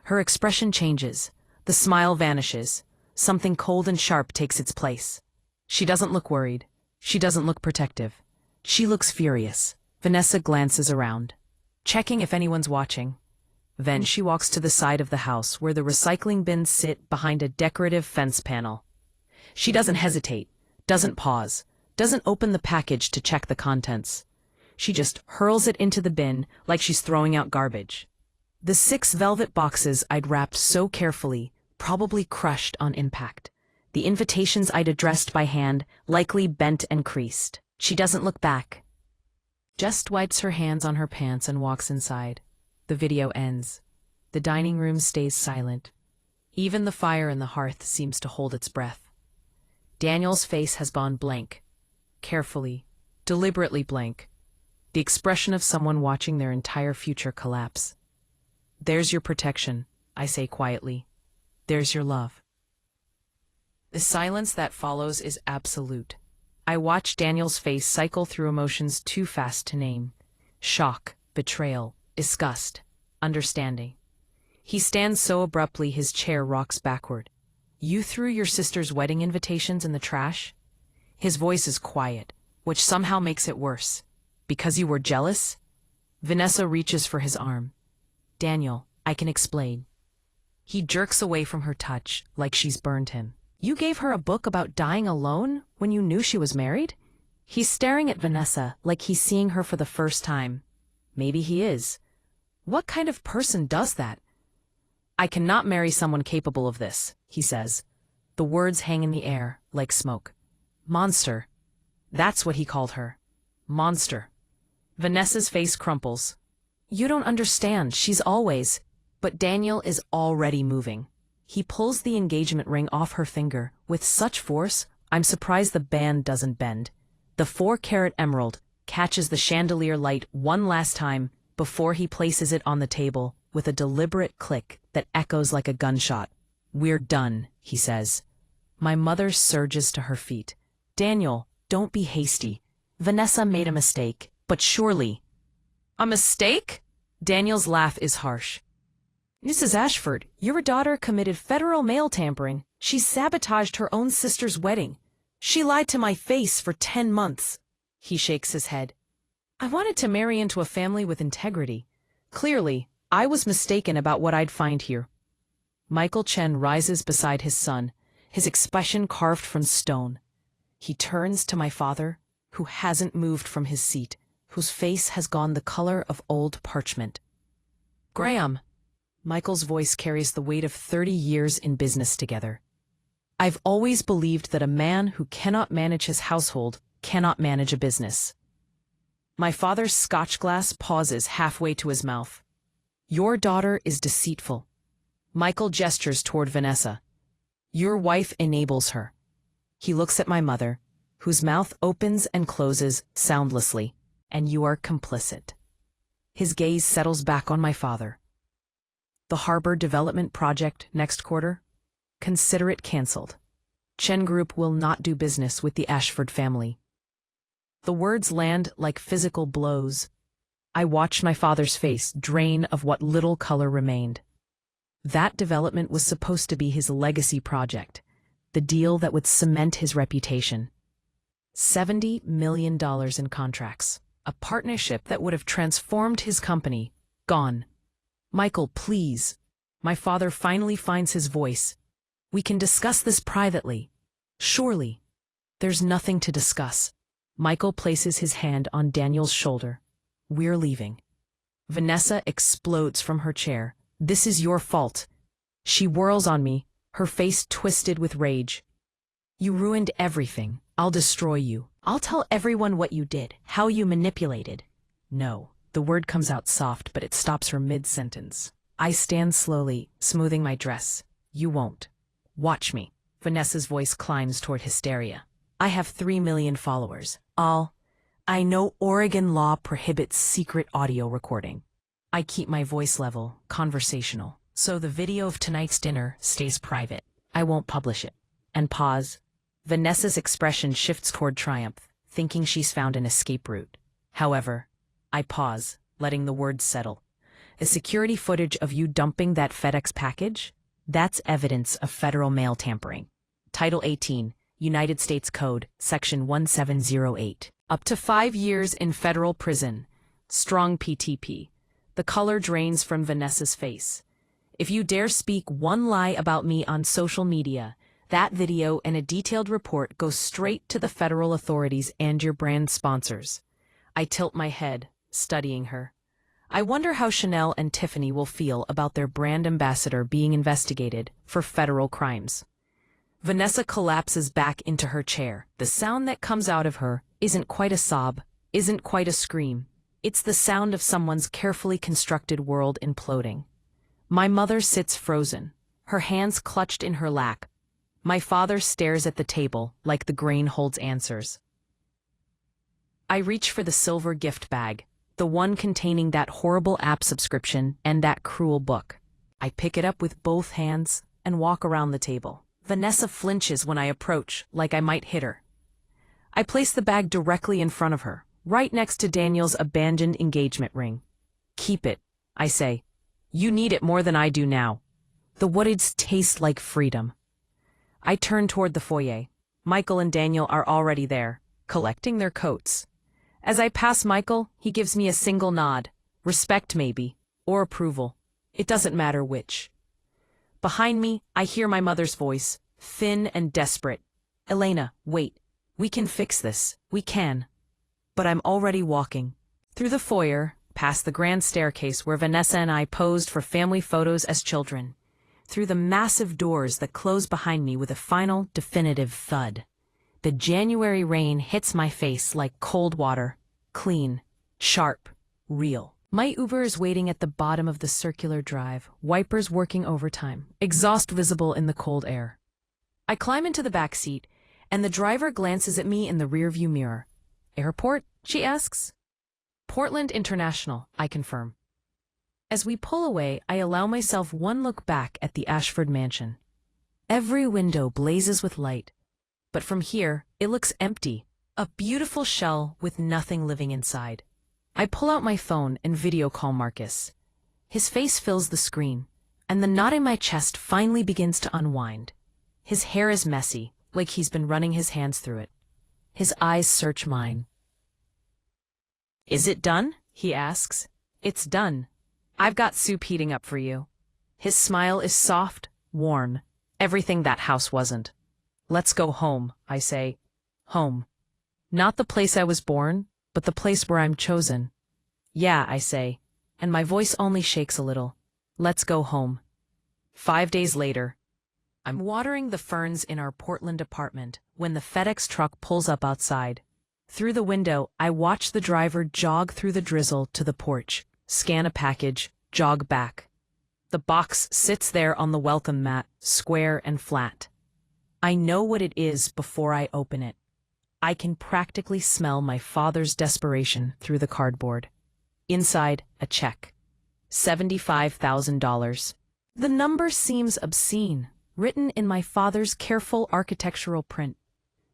Her expression changes. The smile vanishes. Something cold and sharp takes its place. She doesn't look worried. She doesn't look protective. She looks furious. Vanessa glances around, checking if anyone's watching. Then she walks to the side of the house where the recycling bins sit behind a decorative fence panel. She doesn't hesitate, doesn't pause, doesn't open the package to check the contents. She just hurls it into the bin like she's throwing out garbage. The 6 velvet boxes I'd wrapped so carefully, probably crushed on impact. The invitations I'd addressed by hand, likely bent and creased. She doesn't look back. Just wipes her hands on her pants and walks inside. The video ends. The dining room stays silent. Even the fire in the hearth seems to hold its breath. Daniel's face has gone blank. Carefully, deliberately blank. The expression of someone watching their entire future collapse. There's your protection, I say quietly. There's your love. The silence that follows is absolute. I watch Daniel's face cycle through emotions too fast to name. Shock, betrayal, disgust, understanding. He stands so abruptly his chair rocks backward. You threw your sister's wedding invitations in the trash? His voice is quiet, which somehow makes it worse. Because you were jealous? Vanessa reaches for his arm. Daniel, I can explain. He jerks away from her touch, like she's burned him. You gave her a book about dying alone when you knew she was married? He's staring at Vanessa like he's seeing her for the first time. Maybe he is. What kind of person does that? I cannot marry someone capable of this, he says. The words hang in the air, like smoke. Monster. That's what he called her. Monster. Vanessa's face crumples. You don't understand, she's always... But Daniel is already moving. He pulls the engagement ring off her finger with such force, I'm surprised the band doesn't bend. The 4-carat emerald catches the chandelier light one last time before he places it on the table with a deliberate click that echoes like a gunshot. We're done, he says. My mother surges to her feet. Daniel, don't be hasty. Vanessa made a mistake, but surely... A mistake? Daniel's laugh is harsh. Mrs. Ashford, your daughter committed federal mail tampering. She sabotaged her own sister's wedding. She lied to my face for 10 months. He shakes his head. I wanted to marry into a family with integrity. Clearly, I was mistaken about what I'd find here. Michael Chen rises beside his son, his expression carved from stone. He turns to my father, who hasn't moved from his seat, whose face has gone the color of old parchment. Graham. Michael's voice carries the weight of 30 years in business together. I've always believed that a man who cannot manage his household cannot manage a business. My father's scotch glass pauses halfway to his mouth. Your daughter is deceitful. Michael gestures toward Vanessa. Your wife enables her. He looks at my mother, whose mouth opens and closes soundlessly, and you are complicit. His gaze settles back on my father. The harbor development project next quarter? Consider it canceled. Chen Group will not do business with the Ashford family. The words land like physical blows. I watched my father's face drain of what little color remained. That development was supposed to be his legacy project, the deal that would cement his reputation. $70 million in contracts, a partnership that would have transformed his company, gone. Michael, please. My father finally finds his voice. We can discuss this privately. Surely. There's nothing to discuss. Michael places his hand on Daniel's shoulder. We're leaving. Vanessa explodes from her chair. This is your fault. She whirls on me, her face twisted with rage. You ruined everything. I'll destroy you. I'll tell everyone what you did, how you manipulated. No. The word comes out soft, but it stops her mid-sentence. I stand slowly, smoothing my dress. You won't. Watch me. Vanessa's voice climbs toward hysteria. I have 3 million followers. I know Oregon law prohibits secret audio recording. I keep my voice level, conversational, so the video of tonight's dinner stays private. I won't publish it. And pause. Vanessa's expression shifts toward triumph, thinking she's found an escape route. However, I pause, letting the words settle. The security footage of you dumping that FedEx package? That's evidence of federal mail tampering. Title 18, United States Code, Section 1708. Up to 5 years in federal prison. Strong PTP. The color drains from Vanessa's face. If you dare speak one lie about me on social media, that video and a detailed report go straight to the federal authorities and your brand sponsors. I tilt my head, studying her. I wonder how Chanel and Tiffany will feel about their brand ambassador being investigated for federal crimes. Vanessa collapses back into her chair. The sound that comes out of her isn't quite a sob, isn't quite a scream. It's the sound of someone's carefully constructed world imploding. My mother sits frozen, her hands clutched in her lap. My father stares at the table like the grain holds answers. I reach for the silver gift bag, the one containing that horrible app subscription and that cruel book. I pick it up with both hands and walk around the table. Vanessa flinches when I approach, like I might hit her. I place the bag directly in front of her, right next to Daniel's abandoned engagement ring. Keep it, I say. You need it more than I do now. The woodeds taste like freedom. I turn toward the foyer. Michael and Daniel are already there, collecting their coats. As I pass Michael, he gives me a single nod. Respect maybe, or approval. It doesn't matter which. Behind me, I hear my mother's voice, thin and desperate. Elena, wait. We can fix this. We can. But I'm already walking. Through the foyer, past the grand staircase where Vanessa and I posed for family photos as children. Through the massive doors that close behind me with a final, definitive thud. The January rain hits my face like cold water. Clean, sharp, real. My Uber is waiting at the bottom of the circular drive, wipers working overtime, exhaust visible in the cold air. I climb into the back seat, and the driver glances at me in the rearview mirror. Airport? She asks. Portland International, I confirm. As we pull away, I allow myself one look back at the Ashford mansion. Every window blazes with light. But from here, it looks empty, a beautiful shell with nothing living inside. I pull out my phone and video call Marcus. His face fills the screen, and the knot in my chest finally begins to unwind. His hair is messy, like he's been running his hands through it. His eyes search mine. Is it done? He asks. It's done. I've got soup heating up for you. His smile is soft, warm, everything that house wasn't. Let's go home, I say. Home. Not the place I was born, but the place where I'm chosen. Yeah, I say, and my voice only shakes a little. Let's go home. 5 days later, I'm watering the ferns in our Portland apartment when the FedEx truck pulls up outside. Through the window, I watch the driver jog through the drizzle to the porch, scan a package, jog back. The box sits there on the welcome mat, square and flat. I know what it is before I open it. I can practically smell my father's desperation through the cardboard. Inside, a check. $75,000. The number seems obscene, written in my father's careful architectural print.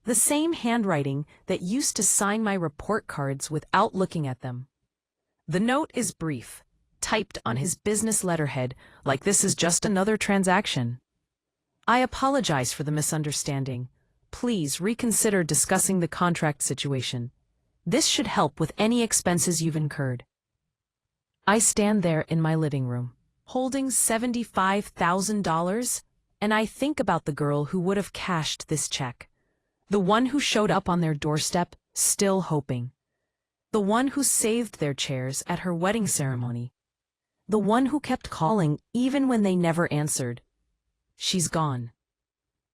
The same handwriting that used to sign my report cards without looking at them. The note is brief, typed on his business letterhead like this is just another transaction. I apologize for the misunderstanding. Please reconsider discussing the contract situation. This should help with any expenses you've incurred. I stand there in my living room, holding $75,000, and I think about the girl who would have cashed this check. The one who showed up on their doorstep, still hoping. The one who saved their chairs at her wedding ceremony. The one who kept calling even when they never answered. She's gone.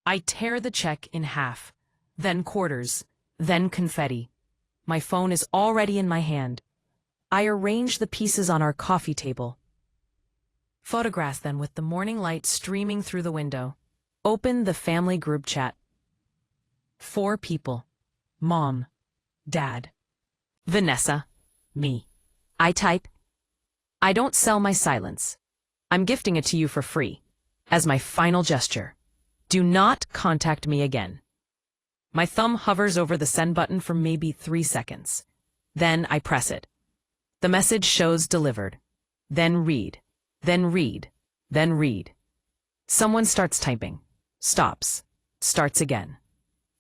I tear the check in half, then quarters, then confetti. My phone is already in my hand. I arrange the pieces on our coffee table. Photograph them with the morning light streaming through the window. Open the family group chat. 4 people. Mom, Dad, Vanessa, me. I type. I don't sell my silence. I'm gifting it to you for free, as my final gesture. Do not contact me again. My thumb hovers over the send button for maybe 3 seconds. Then I press it. The message shows delivered. Then read. Then read. Then read. Someone starts typing. Stops. Starts again.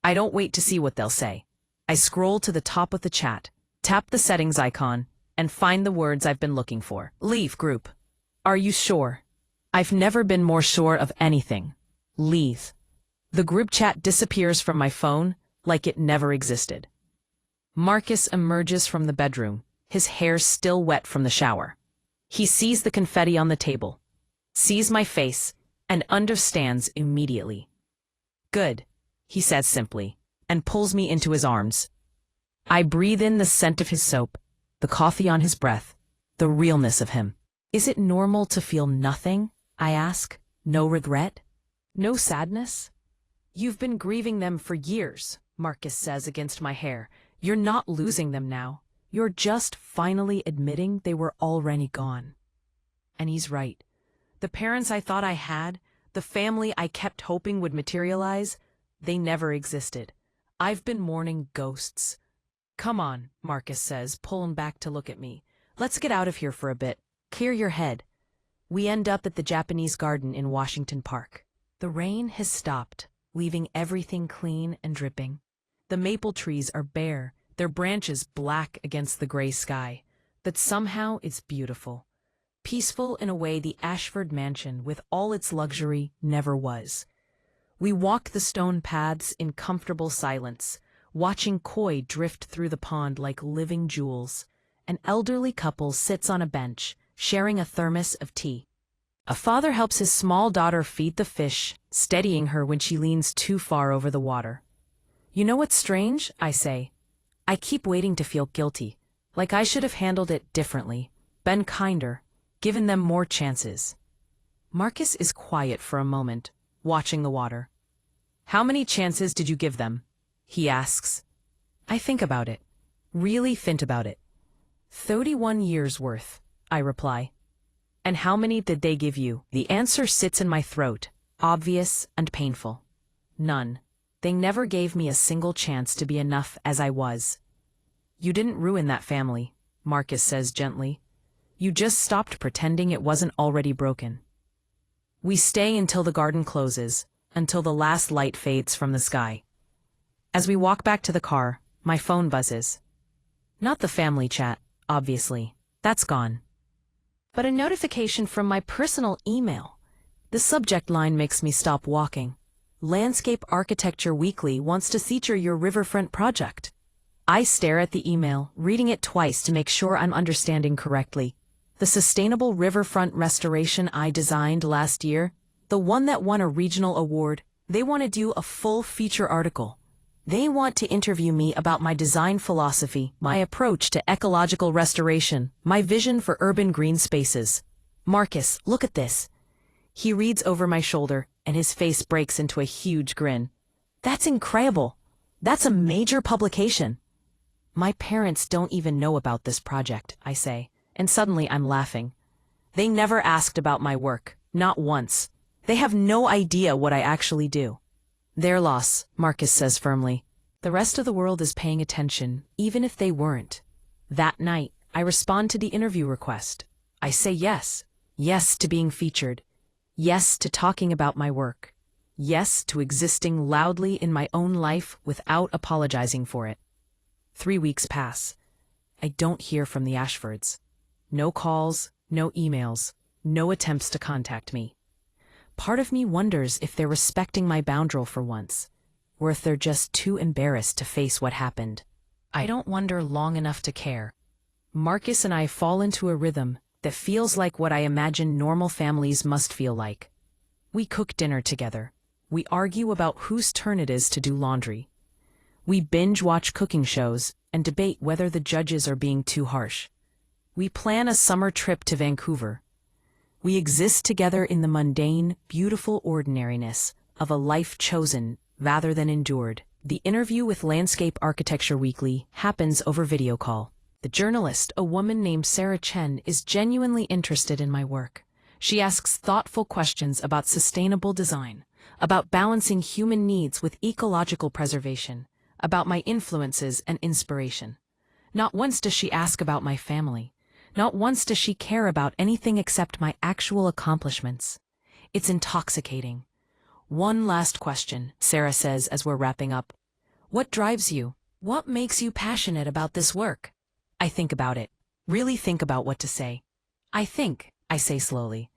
I don't wait to see what they'll say. I scroll to the top of the chat, tap the settings icon, and find the words I've been looking for. Leave group. Are you sure? I've never been more sure of anything. Leave. The group chat disappears from my phone like it never existed. Marcus emerges from the bedroom, his hair still wet from the shower. He sees the confetti on the table, sees my face, and understands immediately. "Good," he says simply, and pulls me into his arms. I breathe in the scent of his soap, the coffee on his breath, the realness of him. "Is it normal to feel nothing?" I ask. "No regret? No sadness?" "You've been grieving them for years," Marcus says against my hair. "You're not losing them now. You're just finally admitting they were already gone." And he's right. The parents I thought I had, the family I kept hoping would materialize, they never existed. I've been mourning ghosts. "Come on," Marcus says, pulling back to look at me. "Let's get out of here for a bit. Clear your head." We end up at the Japanese garden in Washington Park. The rain has stopped, leaving everything clean and dripping. The maple trees are bare, their branches black against the gray sky. But somehow it's beautiful. Peaceful in a way the Ashford mansion, with all its luxury, never was. We walk the stone paths in comfortable silence, watching koi drift through the pond like living jewels. An elderly couple sits on a bench, sharing a thermos of tea. A father helps his small daughter feed the fish, steadying her when she leans too far over the water. "You know what's strange?" I say. "I keep waiting to feel guilty, like I should have handled it differently, been kinder, given them more chances." Marcus is quiet for a moment, watching the water. "How many chances did you give them?" he asks. I think about it. Really think about it. 31 years worth, I reply. "And how many did they give you?" The answer sits in my throat, obvious and painful. None. They never gave me a single chance to be enough as I was. "You didn't ruin that family," Marcus says gently. "You just stopped pretending it wasn't already broken." We stay until the garden closes, until the last light fades from the sky. As we walk back to the car, my phone buzzes. Not the family chat, obviously. That's gone. But a notification from my personal email. The subject line makes me stop walking. "Landscape Architecture Weekly wants to feature your riverfront project." I stare at the email, reading it twice to make sure I'm understanding correctly. The sustainable riverfront restoration I designed last year, the one that won a regional award, they want to do a full feature article. They want to interview me about my design philosophy, my approach to ecological restoration, my vision for urban green spaces. "Marcus, look at this." He reads over my shoulder, and his face breaks into a huge grin. "That's incredible. That's a major publication." "My parents don't even know about this project," I say, and suddenly I'm laughing. They never asked about my work, not once. They have no idea what I actually do. "Their loss," Marcus says firmly. "The rest of the world is paying attention, even if they weren't." That night, I respond to the interview request. I say yes. Yes to being featured. Yes to talking about my work. Yes to existing loudly in my own life without apologizing for it. 3 weeks pass. I don't hear from the Ashfords. No calls, no emails, no attempts to contact me. Part of me wonders if they're respecting my boundary for once, or if they're just too embarrassed to face what happened. I don't wonder long enough to care. Marcus and I fall into a rhythm that feels like what I imagine normal families must feel like. We cook dinner together. We argue about whose turn it is to do laundry. We binge-watch cooking shows and debate whether the judges are being too harsh. We plan a summer trip to Vancouver. We exist together in the mundane, beautiful ordinariness of a life chosen rather than endured. The interview with Landscape Architecture Weekly happens over video call. The journalist, a woman named Sarah Chen, is genuinely interested in my work. She asks thoughtful questions about sustainable design, about balancing human needs with ecological preservation, about my influences and inspiration. Not once does she ask about my family. Not once does she care about anything except my actual accomplishments. It's intoxicating. "One last question," Sarah says as we're wrapping up. "What drives you? What makes you passionate about this work?" I think about it. Really think about what to say. I say slowly.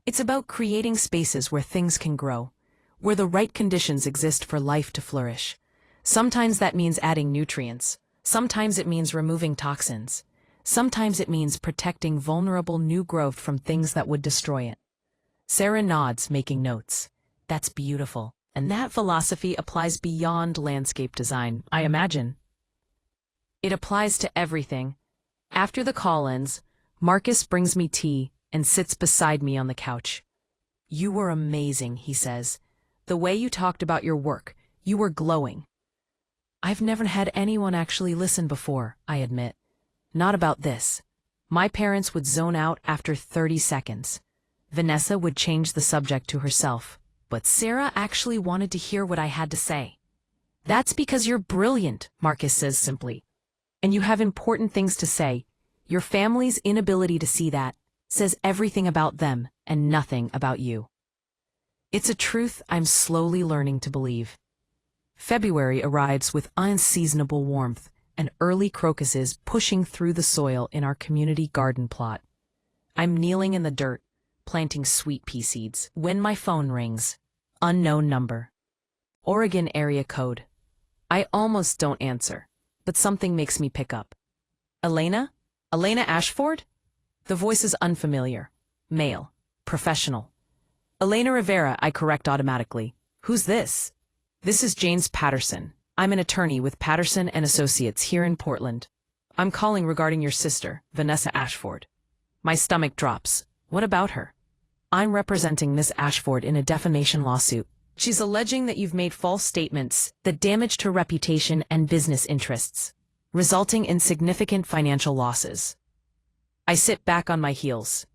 It's about creating spaces where things can grow, where the right conditions exist for life to flourish. Sometimes that means adding nutrients. Sometimes it means removing toxins. Sometimes it means protecting vulnerable new growth from things that would destroy it. Sarah nods, making notes. That's beautiful. And that philosophy applies beyond landscape design, I imagine. It applies to everything. After the call ends, Marcus brings me tea and sits beside me on the couch. You were amazing, he says. The way you talked about your work, you were glowing. I've never had anyone actually listen before, I admit. Not about this. My parents would zone out after 30 seconds. Vanessa would change the subject to herself, but Sarah actually wanted to hear what I had to say. That's because you're brilliant, Marcus says simply. And you have important things to say. Your family's inability to see that says everything about them and nothing about you. It's a truth I'm slowly learning to believe. February arrives with unseasonable warmth and early crocuses pushing through the soil in our community garden plot. I'm kneeling in the dirt, planting sweet pea seeds, when my phone rings. Unknown number. Oregon area code. I almost don't answer, but something makes me pick up. Elena? Elena Ashford? The voice is unfamiliar. Male. Professional. Elena Rivera, I correct automatically. Who's this? This is James Patterson. I'm an attorney with Patterson and Associates here in Portland. I'm calling regarding your sister, Vanessa Ashford. My stomach drops. What about her? I'm representing Miss Ashford in a defamation lawsuit. She's alleging that you've made false statements that damaged her reputation and business interests, resulting in significant financial losses. I sit back on my heels,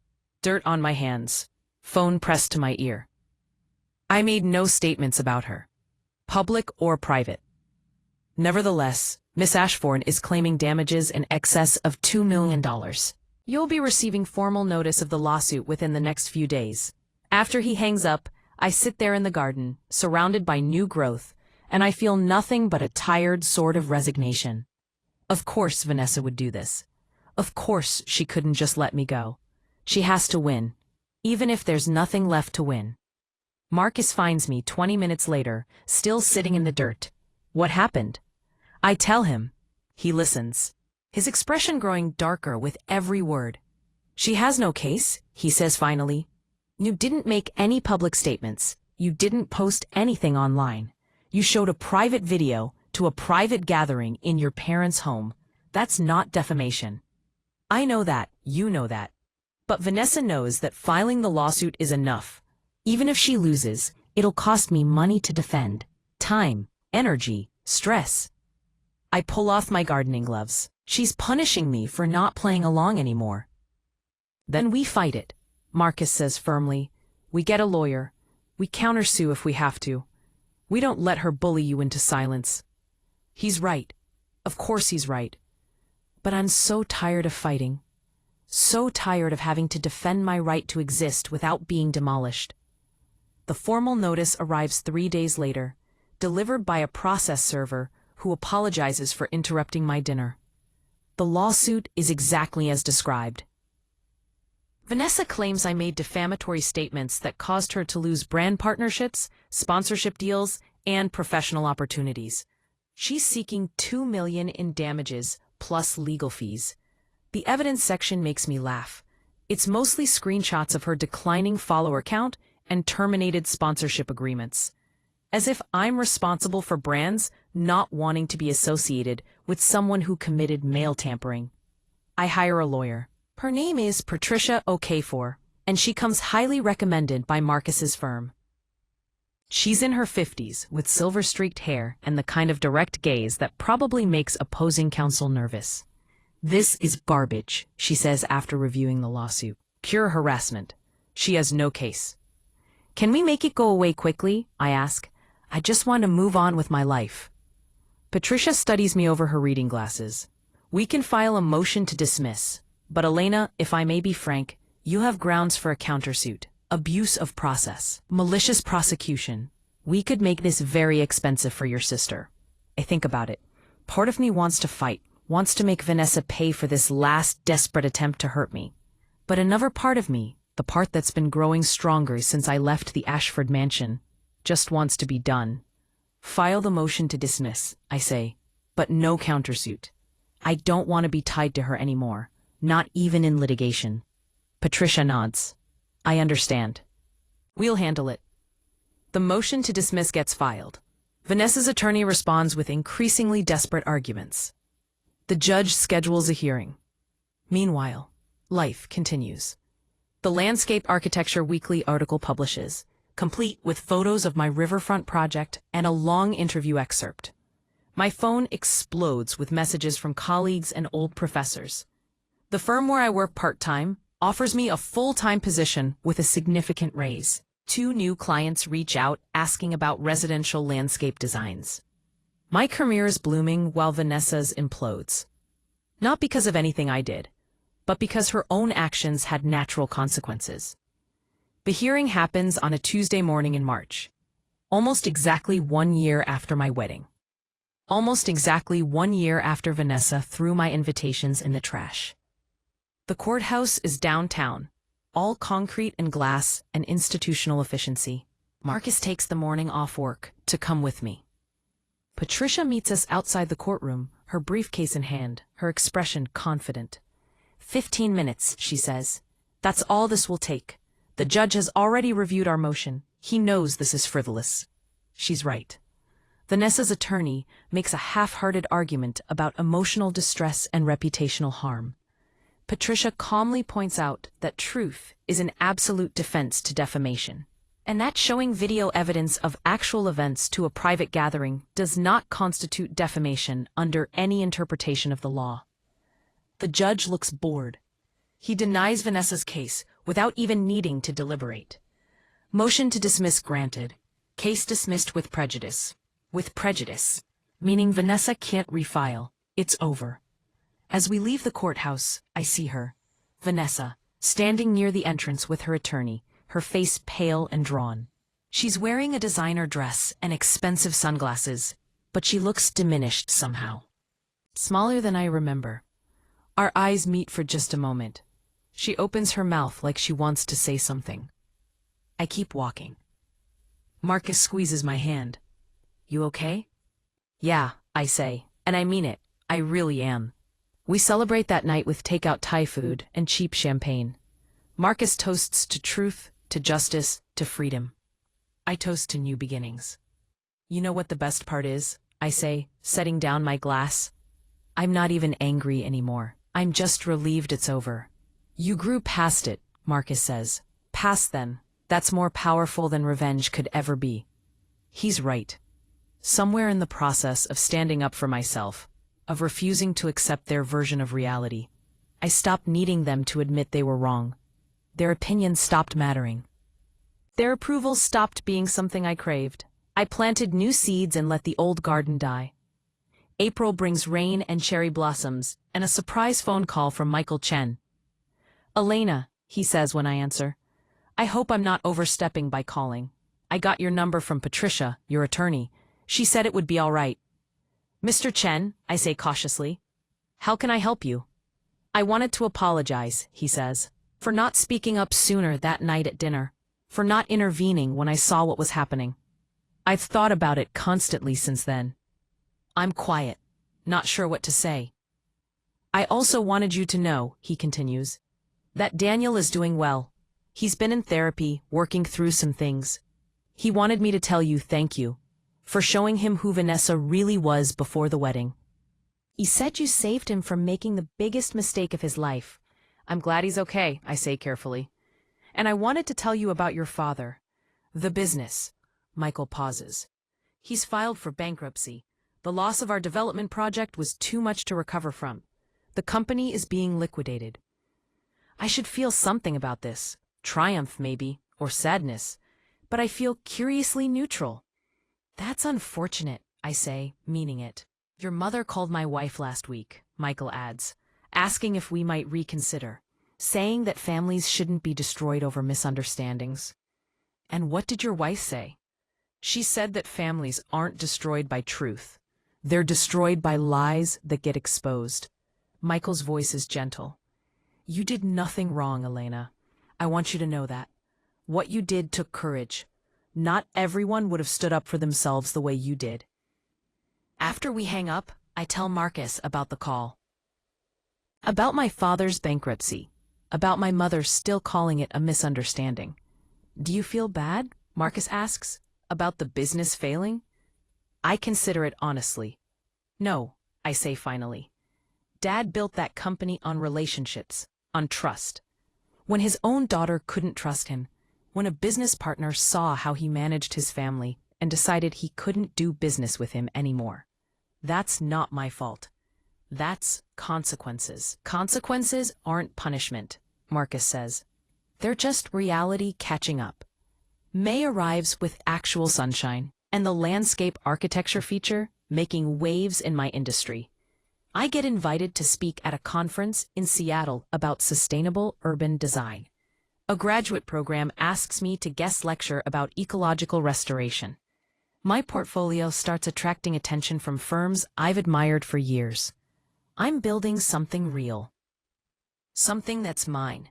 dirt on my hands, phone pressed to my ear. I made no statements about her, public or private. Nevertheless, Miss Ashford is claiming damages in excess of $2 million. You'll be receiving formal notice of the lawsuit within the next few days. After he hangs up, I sit there in the garden, surrounded by new growth, and I feel nothing but a tired sort of resignation. Of course Vanessa would do this. Of course she couldn't just let me go. She has to win, even if there's nothing left to win. Marcus finds me 20 minutes later, still sitting in the dirt. What happened? I tell him. He listens, his expression growing darker with every word. She has no case, he says finally. You didn't make any public statements. You didn't post anything online. You showed a private video to a private gathering in your parents' home. That's not defamation. I know that, you know that. But Vanessa knows that filing the lawsuit is enough. Even if she loses, it'll cost me money to defend. Time, energy, stress. I pull off my gardening gloves. She's punishing me for not playing along anymore. Then we fight it, Marcus says firmly. We get a lawyer. We countersue if we have to. We don't let her bully you into silence. He's right. Of course he's right. But I'm so tired of fighting. So tired of having to defend my right to exist without being demolished. The formal notice arrives 3 days later, delivered by a process server who apologizes for interrupting my dinner. The lawsuit is exactly as described. Vanessa claims I made defamatory statements that caused her to lose brand partnerships, sponsorship deals, and professional opportunities. She's seeking $2 million in damages plus legal fees. The evidence section makes me laugh. It's mostly screenshots of her declining follower count and terminated sponsorship agreements. As if I'm responsible for brands not wanting to be associated with someone who committed mail tampering. I hire a lawyer. Her name is Patricia Okafor, and she comes highly recommended by Marcus's firm. She's in her 50s with silver-streaked hair and the kind of direct gaze that probably makes opposing counsel nervous. This is garbage, she says after reviewing the lawsuit. Pure harassment. She has no case. Can we make it go away quickly? I ask. I just want to move on with my life. Patricia studies me over her reading glasses. We can file a motion to dismiss. But Elena, if I may be frank, you have grounds for a countersuit. Abuse of process. Malicious prosecution. We could make this very expensive for your sister. I think about it. Part of me wants to fight, wants to make Vanessa pay for this last desperate attempt to hurt me. But another part of me, the part that's been growing stronger since I left the Ashford mansion, just wants to be done. File the motion to dismiss, I say, but no countersuit. I don't want to be tied to her anymore, not even in litigation. Patricia nods. I understand. We'll handle it. The motion to dismiss gets filed. Vanessa's attorney responds with increasingly desperate arguments. The judge schedules a hearing. Meanwhile, life continues. The Landscape Architecture Weekly article publishes, complete with photos of my riverfront project and a long interview excerpt. My phone explodes with messages from colleagues and old professors. The firm where I work part-time offers me a full-time position with a significant raise. 2 new clients reach out asking about residential landscape designs. My career is blooming while Vanessa's implodes. Not because of anything I did, but because her own actions had natural consequences. The hearing happens on a Tuesday morning in March, almost exactly 1 year after my wedding. Almost exactly 1 year after Vanessa threw my invitations in the trash. The courthouse is downtown, all concrete and glass and institutional efficiency. Marcus takes the morning off work to come with me. Patricia meets us outside the courtroom, her briefcase in hand, her expression confident. 15 minutes, she says. That's all this will take. The judge has already reviewed our motion. He knows this is frivolous. She's right. Vanessa's attorney makes a half-hearted argument about emotional distress and reputational harm. Patricia calmly points out that truth is an absolute defense to defamation, and that showing video evidence of actual events to a private gathering does not constitute defamation under any interpretation of the law. The judge looks bored. He denies Vanessa's case without even needing to deliberate. Motion to dismiss granted. Case dismissed with prejudice. With prejudice, meaning Vanessa can't refile. It's over. As we leave the courthouse, I see her, Vanessa, standing near the entrance with her attorney, her face pale and drawn. She's wearing a designer dress and expensive sunglasses, but she looks diminished somehow. Smaller than I remember. Our eyes meet for just a moment. She opens her mouth like she wants to say something. I keep walking. Marcus squeezes my hand. You okay? Yeah, I say, and I mean it. I really am. We celebrate that night with takeout Thai food and cheap champagne. Marcus toasts to truth, to justice, to freedom. I toast to new beginnings. You know what the best part is? I say, setting down my glass. I'm not even angry anymore. I'm just relieved it's over. You grew past it, Marcus says. Past then. That's more powerful than revenge could ever be. He's right. Somewhere in the process of standing up for myself, of refusing to accept their version of reality, I stopped needing them to admit they were wrong. Their opinions stopped mattering. Their approval stopped being something I craved. I planted new seeds and let the old garden die. April brings rain and cherry blossoms, and a surprise phone call from Michael Chen. Elena, he says when I answer. I hope I'm not overstepping by calling. I got your number from Patricia, your attorney. She said it would be all right. Mr. Chen, I say cautiously. How can I help you? I wanted to apologize, he says, for not speaking up sooner that night at dinner, for not intervening when I saw what was happening. I've thought about it constantly since then. I'm quiet, not sure what to say. I also wanted you to know, he continues, that Daniel is doing well. He's been in therapy, working through some things. He wanted me to tell you thank you for showing him who Vanessa really was before the wedding. He said you saved him from making the biggest mistake of his life. I'm glad he's okay, I say carefully. And I wanted to tell you about your father. The business. Michael pauses. He's filed for bankruptcy. The loss of our development project was too much to recover from. The company is being liquidated. I should feel something about this. Triumph, maybe, or sadness. But I feel curiously neutral. That's unfortunate, I say, meaning it. Your mother called my wife last week, Michael adds, asking if we might reconsider, saying that families shouldn't be destroyed over misunderstandings. And what did your wife say? She said that families aren't destroyed by truth. They're destroyed by lies that get exposed. Michael's voice is gentle. You did nothing wrong, Elena. I want you to know that. What you did took courage. Not everyone would have stood up for themselves the way you did. After we hang up, I tell Marcus about the call. About my father's bankruptcy. About my mother still calling it a misunderstanding. Do you feel bad? Marcus asks. About the business failing? I consider it honestly. No, I say finally. Dad built that company on relationships, on trust. When his own daughter couldn't trust him, when a business partner saw how he managed his family and decided he couldn't do business with him anymore. That's not my fault. That's consequences. Consequences aren't punishment, Marcus says. They're just reality catching up. May arrives with actual sunshine and the landscape architecture feature making waves in my industry. I get invited to speak at a conference in Seattle about sustainable urban design. A graduate program asks me to guest lecture about ecological restoration. My portfolio starts attracting attention from firms I've admired for years. I'm building something real. Something that's mine.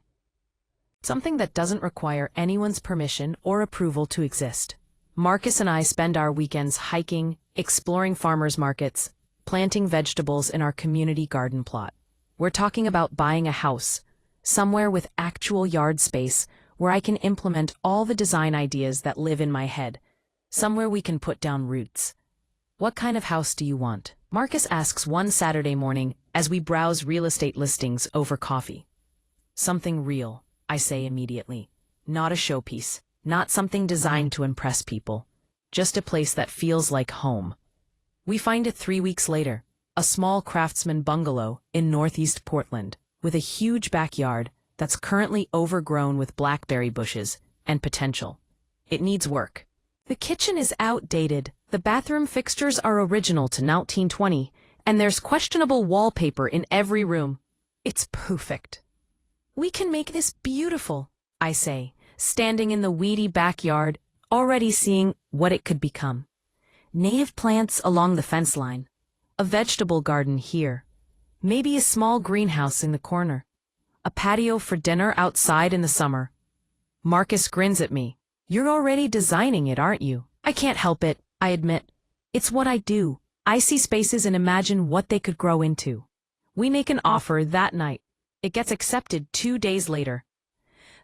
Something that doesn't require anyone's permission or approval to exist. Marcus and I spend our weekends hiking, exploring farmers markets, planting vegetables in our community garden plot. We're talking about buying a house, somewhere with actual yard space where I can implement all the design ideas that live in my head, somewhere we can put down roots. What kind of house do you want? Marcus asks one Saturday morning as we browse real estate listings over coffee. Something real, I say immediately. Not a showpiece, not something designed to impress people, just a place that feels like home. We find it 3 weeks later, a small craftsman bungalow in northeast Portland, with a huge backyard that's currently overgrown with blackberry bushes and potential. It needs work. The kitchen is outdated, the bathroom fixtures are original to 1920, and there's questionable wallpaper in every room. It's perfect. We can make this beautiful, I say, standing in the weedy backyard, already seeing what it could become. Native plants along the fence line, a vegetable garden here, maybe a small greenhouse in the corner, a patio for dinner outside in the summer. Marcus grins at me. You're already designing it, aren't you? I can't help it, I admit. It's what I do. I see spaces and imagine what they could grow into. We make an offer that night. It gets accepted 2 days later.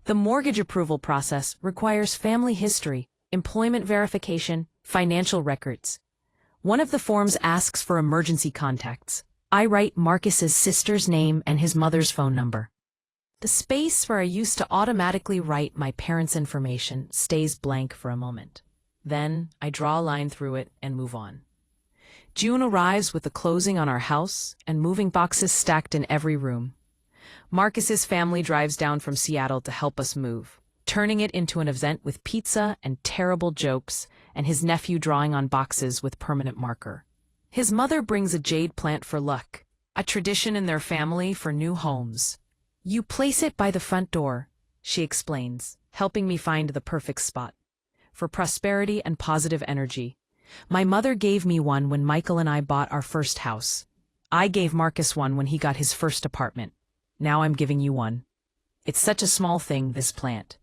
The mortgage approval process requires family history, employment verification, financial records. One of the forms asks for emergency contacts. I write Marcus's sister's name and his mother's phone number. The space where I used to automatically write my parents' information stays blank for a moment. Then I draw a line through it and move on. June arrives with the closing on our house and moving boxes stacked in every room. Marcus's family drives down from Seattle to help us move, turning it into an event with pizza and terrible jokes and his nephew drawing on boxes with permanent marker. His mother brings a jade plant for luck, a tradition in their family for new homes. You place it by the front door, she explains, helping me find the perfect spot. For prosperity and positive energy. My mother gave me one when Michael and I bought our first house. I gave Marcus one when he got his first apartment. Now I'm giving you one. It's such a small thing, this plant,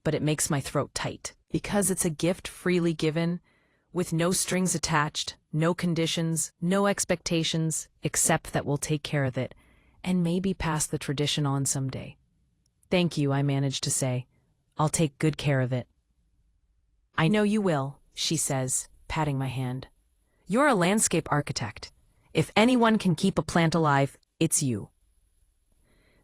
but it makes my throat tight. Because it's a gift freely given, with no strings attached, no conditions, no expectations, except that we'll take care of it, and maybe pass the tradition on someday. Thank you, I managed to say. I'll take good care of it. I know you will, she says, patting my hand. You're a landscape architect. If anyone can keep a plant alive, it's you.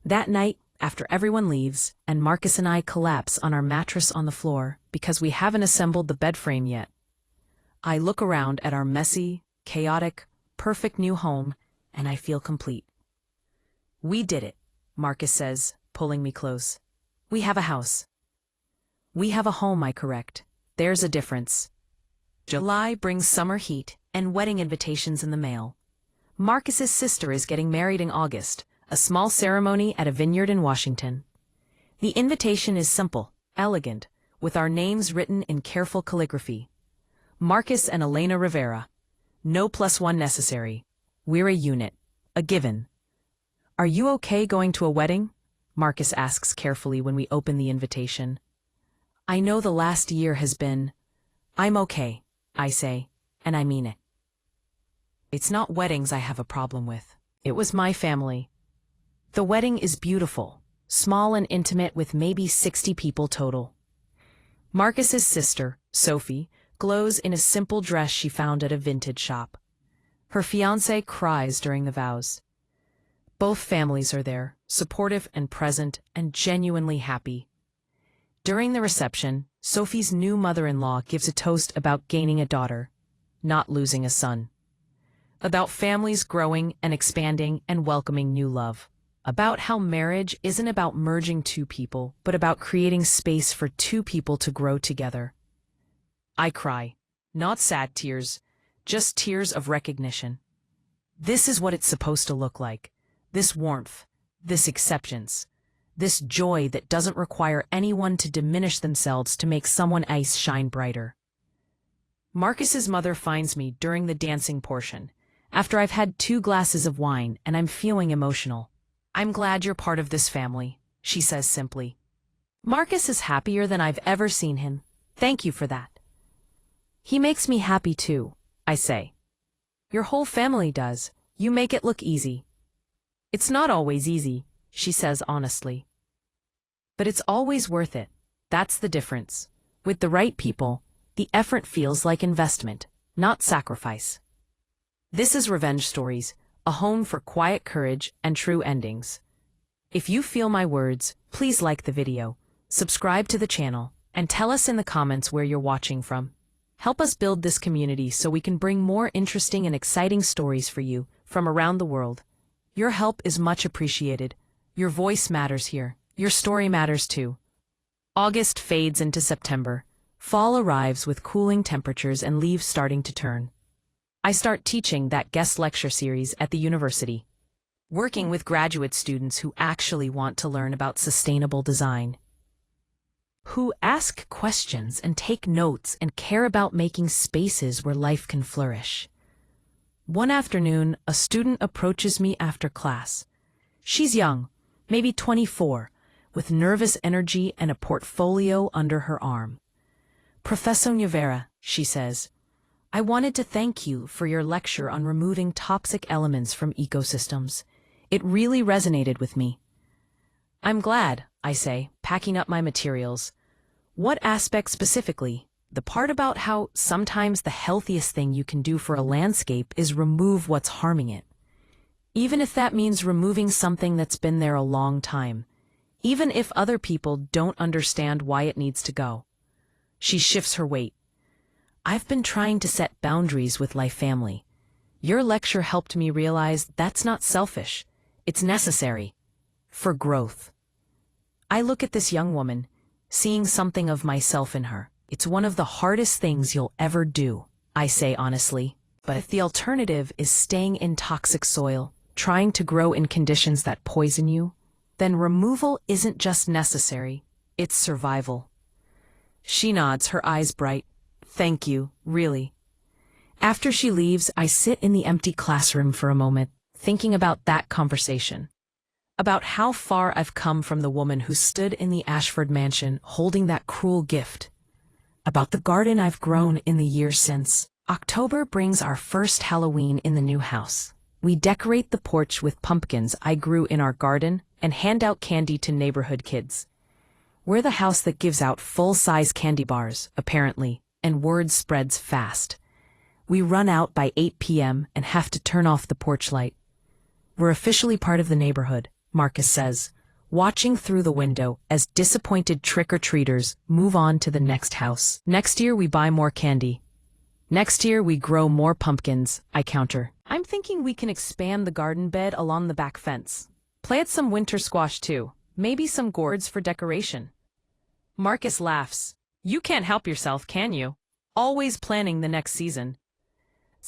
That night, after everyone leaves, and Marcus and I collapse on our mattress on the floor because we haven't assembled the bed frame yet, I look around at our messy, chaotic, perfect new home, and I feel complete. We did it, Marcus says, pulling me close. We have a house. We have a home, I correct. There's a difference. July brings summer heat and wedding invitations in the mail. Marcus's sister is getting married in August, a small ceremony at a vineyard in Washington. The invitation is simple, elegant, with our names written in careful calligraphy. Marcus and Elena Rivera. No +1 necessary. We're a unit. A given. Are you okay going to a wedding? Marcus asks carefully when we open the invitation. I know the last year has been. I'm okay, I say, and I mean it. It's not weddings I have a problem with. It was my family. The wedding is beautiful, small and intimate with maybe 60 people total. Marcus's sister, Sophie, glows in a simple dress she found at a vintage shop. Her fiancé cries during the vows. Both families are there, supportive and present, and genuinely happy. During the reception, Sophie's new mother-in-law gives a toast about gaining a daughter, not losing a son. About families growing and expanding and welcoming new love. About how marriage isn't about merging two people, but about creating space for two people to grow together. I cry. Not sad tears, just tears of recognition. This is what it's supposed to look like. This warmth, this acceptance, this joy that doesn't require anyone to diminish themselves to make someone else shine brighter. Marcus's mother finds me during the dancing portion, after I've had 2 glasses of wine and I'm feeling emotional. "I'm glad you're part of this family," she says simply. "Marcus is happier than I've ever seen him. Thank you for that." "He makes me happy too," I say. "Your whole family does. You make it look easy." "It's not always easy," she says honestly. "But it's always worth it. That's the difference. With the right people, the effort feels like investment, not sacrifice." This is Revenge Stories, a home for quiet courage and true endings. If you feel my words, please like the video, subscribe to the channel, and tell us in the comments where you're watching from. Help us build this community so we can bring more interesting and exciting stories for you from around the world. Your help is much appreciated. Your voice matters here. Your story matters too. August fades into September. Fall arrives with cooling temperatures and leaves starting to turn. I start teaching that guest lecture series at the university, working with graduate students who actually want to learn about sustainable design, who ask questions and take notes and care about making spaces where life can flourish. One afternoon, a student approaches me after class. She's young, maybe 24, with nervous energy and a portfolio under her arm. "Professor Nyavera," she says, "I wanted to thank you for your lecture on removing toxic elements from ecosystems. It really resonated with me." "I'm glad," I say, packing up my materials. "What aspect specifically?" "The part about how sometimes the healthiest thing you can do for a landscape is remove what's harming it. Even if that means removing something that's been there a long time. Even if other people don't understand why it needs to go." She shifts her weight. "I've been trying to set boundaries with my family. Your lecture helped me realize that's not selfish. It's necessary. For growth." I look at this young woman, seeing something of myself in her. "It's one of the hardest things you'll ever do," I say honestly. "But if the alternative is staying in toxic soil, trying to grow in conditions that poison you, then removal isn't just necessary, it's survival." She nods, her eyes bright. "Thank you, really." After she leaves, I sit in the empty classroom for a moment, thinking about that conversation. About how far I've come from the woman who stood in the Ashford mansion holding that cruel gift. About the garden I've grown in the years since. October brings our first Halloween in the new house. We decorate the porch with pumpkins I grew in our garden and hand out candy to neighborhood kids. We're the house that gives out full-size candy bars, apparently, and word spreads fast. We run out by 8 p.m. and have to turn off the porch light. "We're officially part of the neighborhood," Marcus says, watching through the window as disappointed trick-or-treaters move on to the next house. "Next year we buy more candy. Next year we grow more pumpkins," I counter. "I'm thinking we can expand the garden bed along the back fence. Plant some winter squash too, maybe some gourds for decoration." Marcus laughs. "You can't help yourself, can you? Always planning the next season."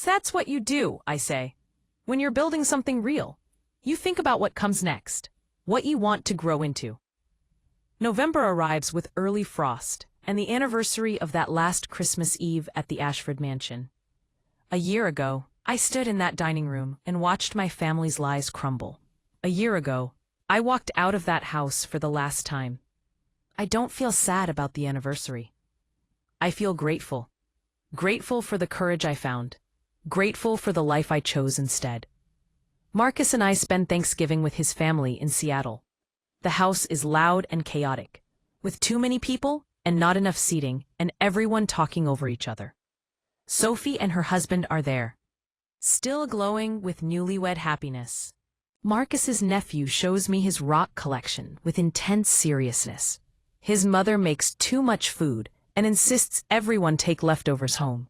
"That's what you do," I say. "When you're building something real, you think about what comes next, what you want to grow into." November arrives with early frost and the anniversary of that last Christmas Eve at the Ashford mansion. A year ago, I stood in that dining room and watched my family's lives crumble. A year ago, I walked out of that house for the last time. I don't feel sad about the anniversary. I feel grateful. Grateful for the courage I found. Grateful for the life I chose instead. Marcus and I spend Thanksgiving with his family in Seattle. The house is loud and chaotic, with too many people and not enough seating and everyone talking over each other. Sophie and her husband are there, still glowing with newlywed happiness. Marcus's nephew shows me his rock collection with intense seriousness. His mother makes too much food and insists everyone take leftovers home.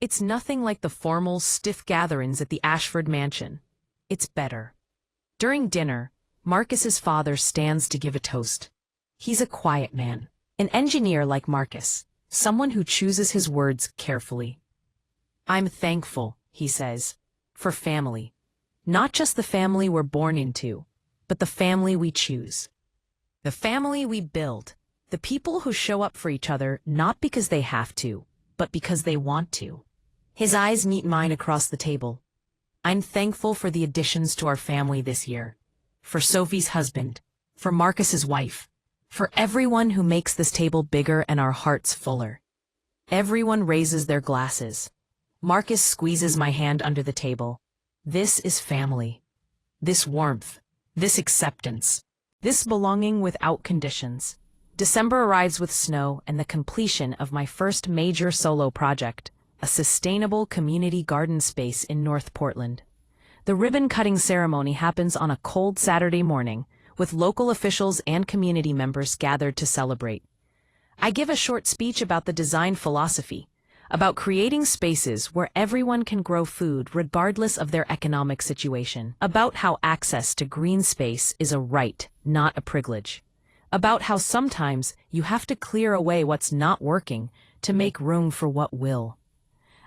It's nothing like the formal, stiff gatherings at the Ashford mansion. It's better. During dinner, Marcus's father stands to give a toast. He's a quiet man, an engineer like Marcus, someone who chooses his words carefully. "I'm thankful," he says, "for family. Not just the family we're born into, but the family we choose. The family we build. The people who show up for each other not because they have to, but because they want to." His eyes meet mine across the table. I'm thankful for the additions to our family this year. For Sophie's husband. For Marcus's wife. For everyone who makes this table bigger and our hearts fuller. Everyone raises their glasses. Marcus squeezes my hand under the table. This is family. This warmth. This acceptance. This belonging without conditions. December arrives with snow and the completion of my first major solo project, a sustainable community garden space in North Portland. The ribbon-cutting ceremony happens on a cold Saturday morning, with local officials and community members gathered to celebrate. I give a short speech about the design philosophy, about creating spaces where everyone can grow food regardless of their economic situation, about how access to green space is a right, not a privilege, about how sometimes you have to clear away what's not working to make room for what will.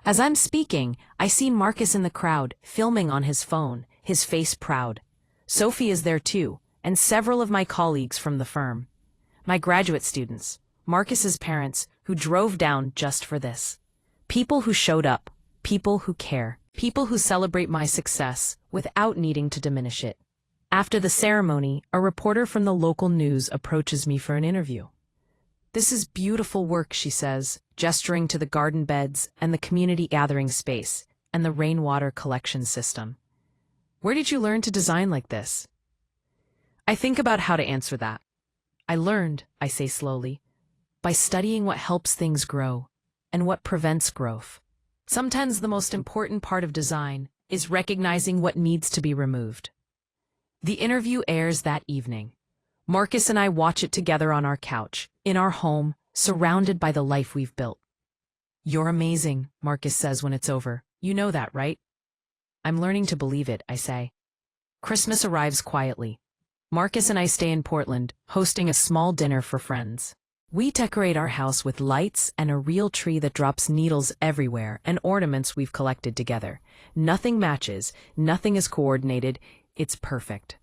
As I'm speaking, I see Marcus in the crowd, filming on his phone, his face proud. Sophie is there too, and several of my colleagues from the firm. My graduate students, Marcus's parents, who drove down just for this. People who showed up, people who care, people who celebrate my success without needing to diminish it. After the ceremony, a reporter from the local news approaches me for an interview. "This is beautiful work," she says, gesturing to the garden beds and the community gathering space and the rainwater collection system. "Where did you learn to design like this?" I think about how to answer that. "I learned," I say slowly, "by studying what helps things grow and what prevents growth. Sometimes the most important part of design is recognizing what needs to be removed." The interview airs that evening. Marcus and I watch it together on our couch, in our home, surrounded by the life we've built. "You're amazing," Marcus says when it's over. "You know that, right?" "I'm learning to believe it," I say. Christmas arrives quietly. Marcus and I stay in Portland, hosting a small dinner for friends. We decorate our house with lights and a real tree that drops needles everywhere and ornaments we've collected together. Nothing matches, nothing is coordinated, it's perfect.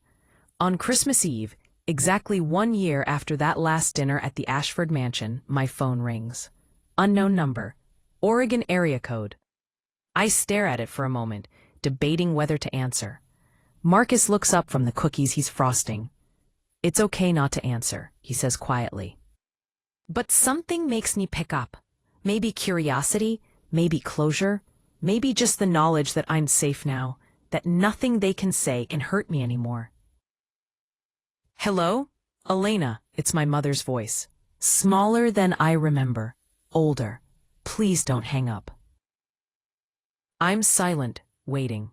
On Christmas Eve, exactly 1 year after that last dinner at the Ashford mansion, my phone rings. Unknown number. Oregon area code. I stare at it for a moment, debating whether to answer. Marcus looks up from the cookies he's frosting. "It's okay not to answer," he says quietly. But something makes me pick up. Maybe curiosity, maybe closure, maybe just the knowledge that I'm safe now, that nothing they can say can hurt me anymore. "Hello? Elena," it's my mother's voice. Smaller than I remember. Older. "Please don't hang up." I'm silent, waiting.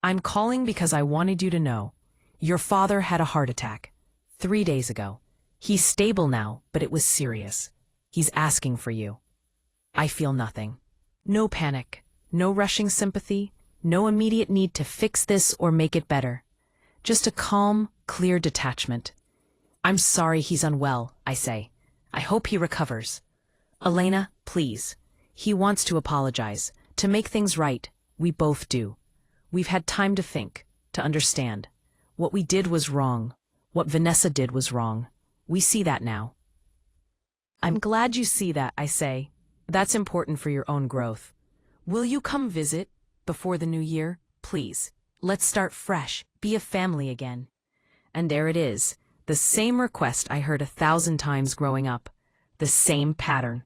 "I'm calling because I wanted you to know. Your father had a heart attack 3 days ago. He's stable now, but it was serious. He's asking for you." I feel nothing. No panic, no rushing sympathy, no immediate need to fix this or make it better. Just a calm, clear detachment. "I'm sorry he's unwell," I say. "I hope he recovers." "Elena, please. He wants to apologize, to make things right. We both do. We've had time to think, to understand. What we did was wrong. What Vanessa did was wrong. We see that now." "I'm glad you see that," I say. "That's important for your own growth. Will you come visit before the new year? Please. Let's start fresh, be a family again." And there it is, the same request I heard 1,000 times growing up. The same pattern.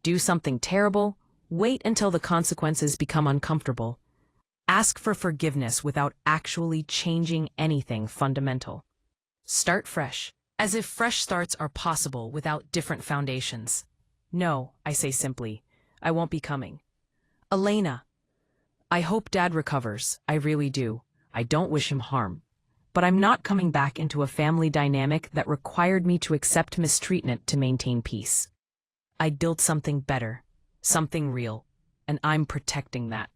Do something terrible, wait until the consequences become uncomfortable. Ask for forgiveness without actually changing anything fundamental. Start fresh, as if fresh starts are possible without different foundations. No, I say simply, I won't be coming. Elena, I hope Dad recovers, I really do. I don't wish him harm. But I'm not coming back into a family dynamic that required me to accept mistreatment to maintain peace. I'd build something better, something real, and I'm protecting that.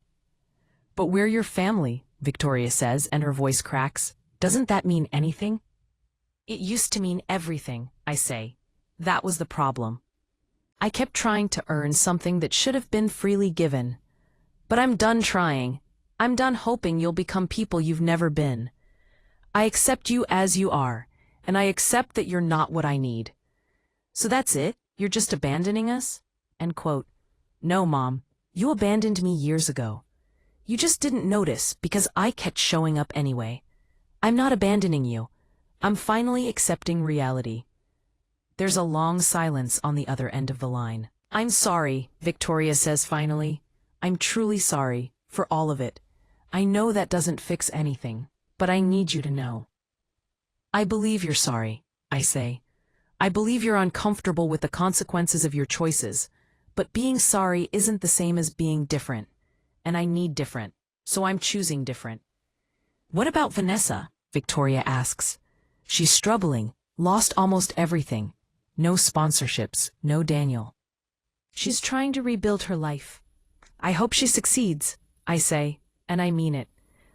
But we're your family, Victoria says, and her voice cracks. Doesn't that mean anything? It used to mean everything, I say. That was the problem. I kept trying to earn something that should have been freely given. But I'm done trying. I'm done hoping you'll become people you've never been. I accept you as you are, and I accept that you're not what I need. So that's it? You're just abandoning us? End quote. No, Mom. You abandoned me years ago. You just didn't notice because I kept showing up anyway. I'm not abandoning you. I'm finally accepting reality. There's a long silence on the other end of the line. I'm sorry, Victoria says finally. I'm truly sorry, for all of it. I know that doesn't fix anything, but I need you to know. I believe you're sorry, I say. I believe you're uncomfortable with the consequences of your choices, but being sorry isn't the same as being different. And I need different, so I'm choosing different. What about Vanessa? Victoria asks. She's struggling, lost almost everything. No sponsorships, no Daniel. She's trying to rebuild her life. I hope she succeeds, I say, and I mean it.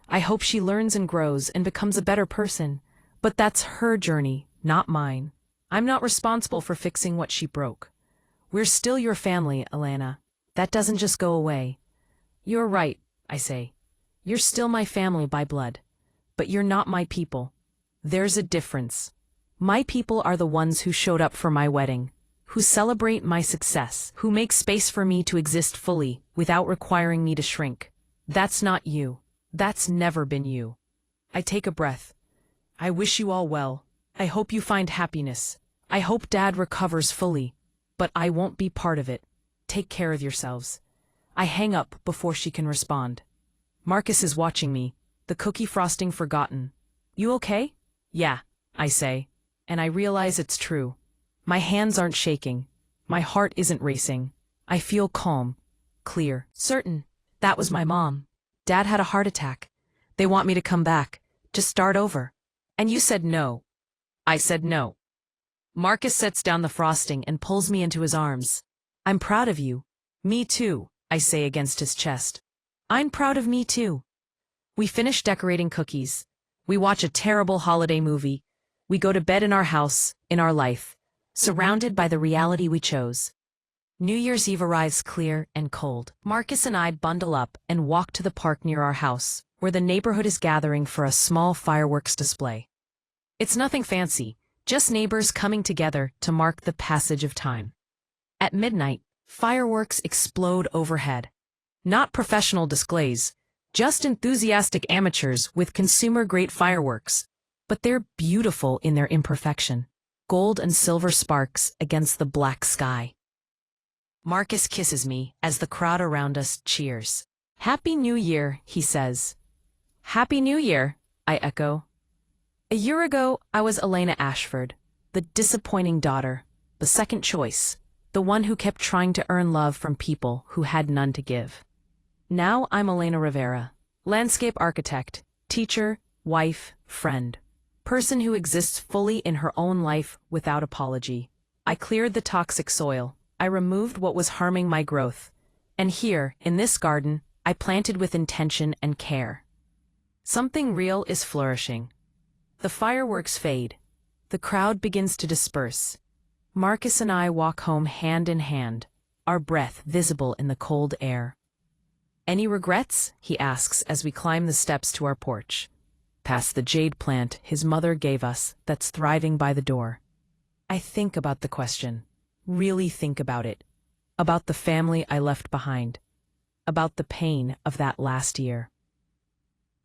I hope she learns and grows and becomes a better person, but that's her journey, not mine. I'm not responsible for fixing what she broke. We're still your family, Elena. That doesn't just go away. You're right, I say. You're still my family by blood, but you're not my people. There's a difference. My people are the ones who showed up for my wedding, who celebrate my success, who make space for me to exist fully without requiring me to shrink. That's not you. That's never been you. I take a breath. I wish you all well. I hope you find happiness. I hope Dad recovers fully, but I won't be part of it. Take care of yourselves. I hang up before she can respond. Marcus is watching me, the cookie frosting forgotten. You okay? Yeah, I say, and I realize it's true. My hands aren't shaking. My heart isn't racing. I feel calm, clear, certain. That was my mom. Dad had a heart attack. They want me to come back, to start over. And you said no. I said no. Marcus sets down the frosting and pulls me into his arms. I'm proud of you. Me too, I say against his chest. I'm proud of me too. We finish decorating cookies. We watch a terrible holiday movie. We go to bed in our house, in our life, surrounded by the reality we chose. New Year's Eve arrives clear and cold. Marcus and I bundle up and walk to the park near our house, where the neighborhood is gathering for a small fireworks display. It's nothing fancy, just neighbors coming together to mark the passage of time. At midnight, fireworks explode overhead. Not professional displays, just enthusiastic amateurs with consumer-grade fireworks. But they're beautiful in their imperfection. Gold and silver sparks against the black sky. Marcus kisses me as the crowd around us cheers. Happy New Year, he says. Happy New Year, I echo. A year ago, I was Elena Ashford, the disappointing daughter, the second choice, the one who kept trying to earn love from people who had none to give. Now I'm Elena Rivera, landscape architect, teacher, wife, friend, person who exists fully in her own life without apology. I cleared the toxic soil. I removed what was harming my growth. And here, in this garden, I planted with intention and care. Something real is flourishing. The fireworks fade. The crowd begins to disperse. Marcus and I walk home hand in hand, our breath visible in the cold air. Any regrets? He asks as we climb the steps to our porch. Past the jade plant his mother gave us that's thriving by the door. I think about the question, really think about it, about the family I left behind, about the pain of that last year,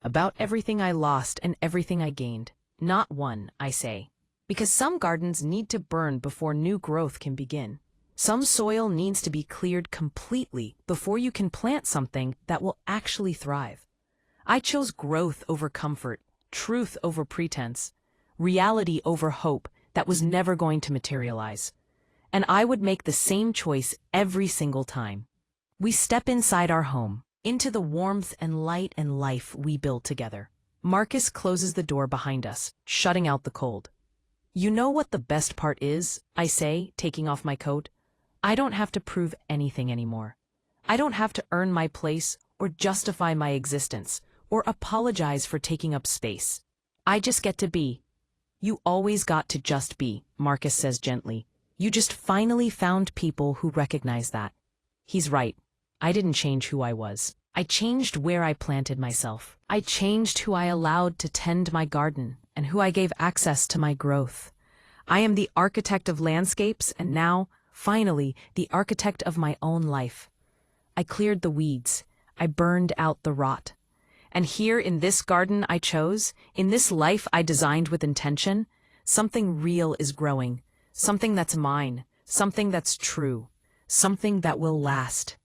about everything I lost and everything I gained. Not one, I say, because some gardens need to burn before new growth can begin. Some soil needs to be cleared completely before you can plant something that will actually thrive. I chose growth over comfort, truth over pretense, reality over hope that was never going to materialize. And I would make the same choice every single time. We step inside our home, into the warmth and light and life we build together. Marcus closes the door behind us, shutting out the cold. You know what the best part is, I say, taking off my coat? I don't have to prove anything anymore. I don't have to earn my place or justify my existence or apologize for taking up space. I just get to be. You always got to just be, Marcus says gently. You just finally found people who recognize that. He's right. I didn't change who I was. I changed where I planted myself. I changed who I allowed to tend my garden and who I gave access to my growth. I am the architect of landscapes and now, finally, the architect of my own life. I cleared the weeds. I burned out the rot. And here in this garden I chose, in this life I designed with intention, something real is growing, something that's mine, something that's true, something that will last.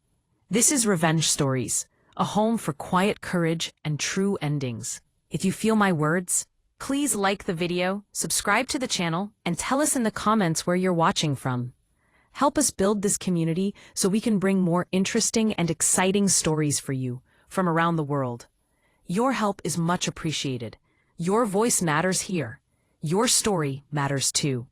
This is Revenge Stories, a home for quiet courage and true endings. If you feel my words, please like the video, subscribe to the channel, and tell us in the comments where you're watching from. Help us build this community so we can bring more interesting and exciting stories for you from around the world. Your help is much appreciated. Your voice matters here. Your story matters too.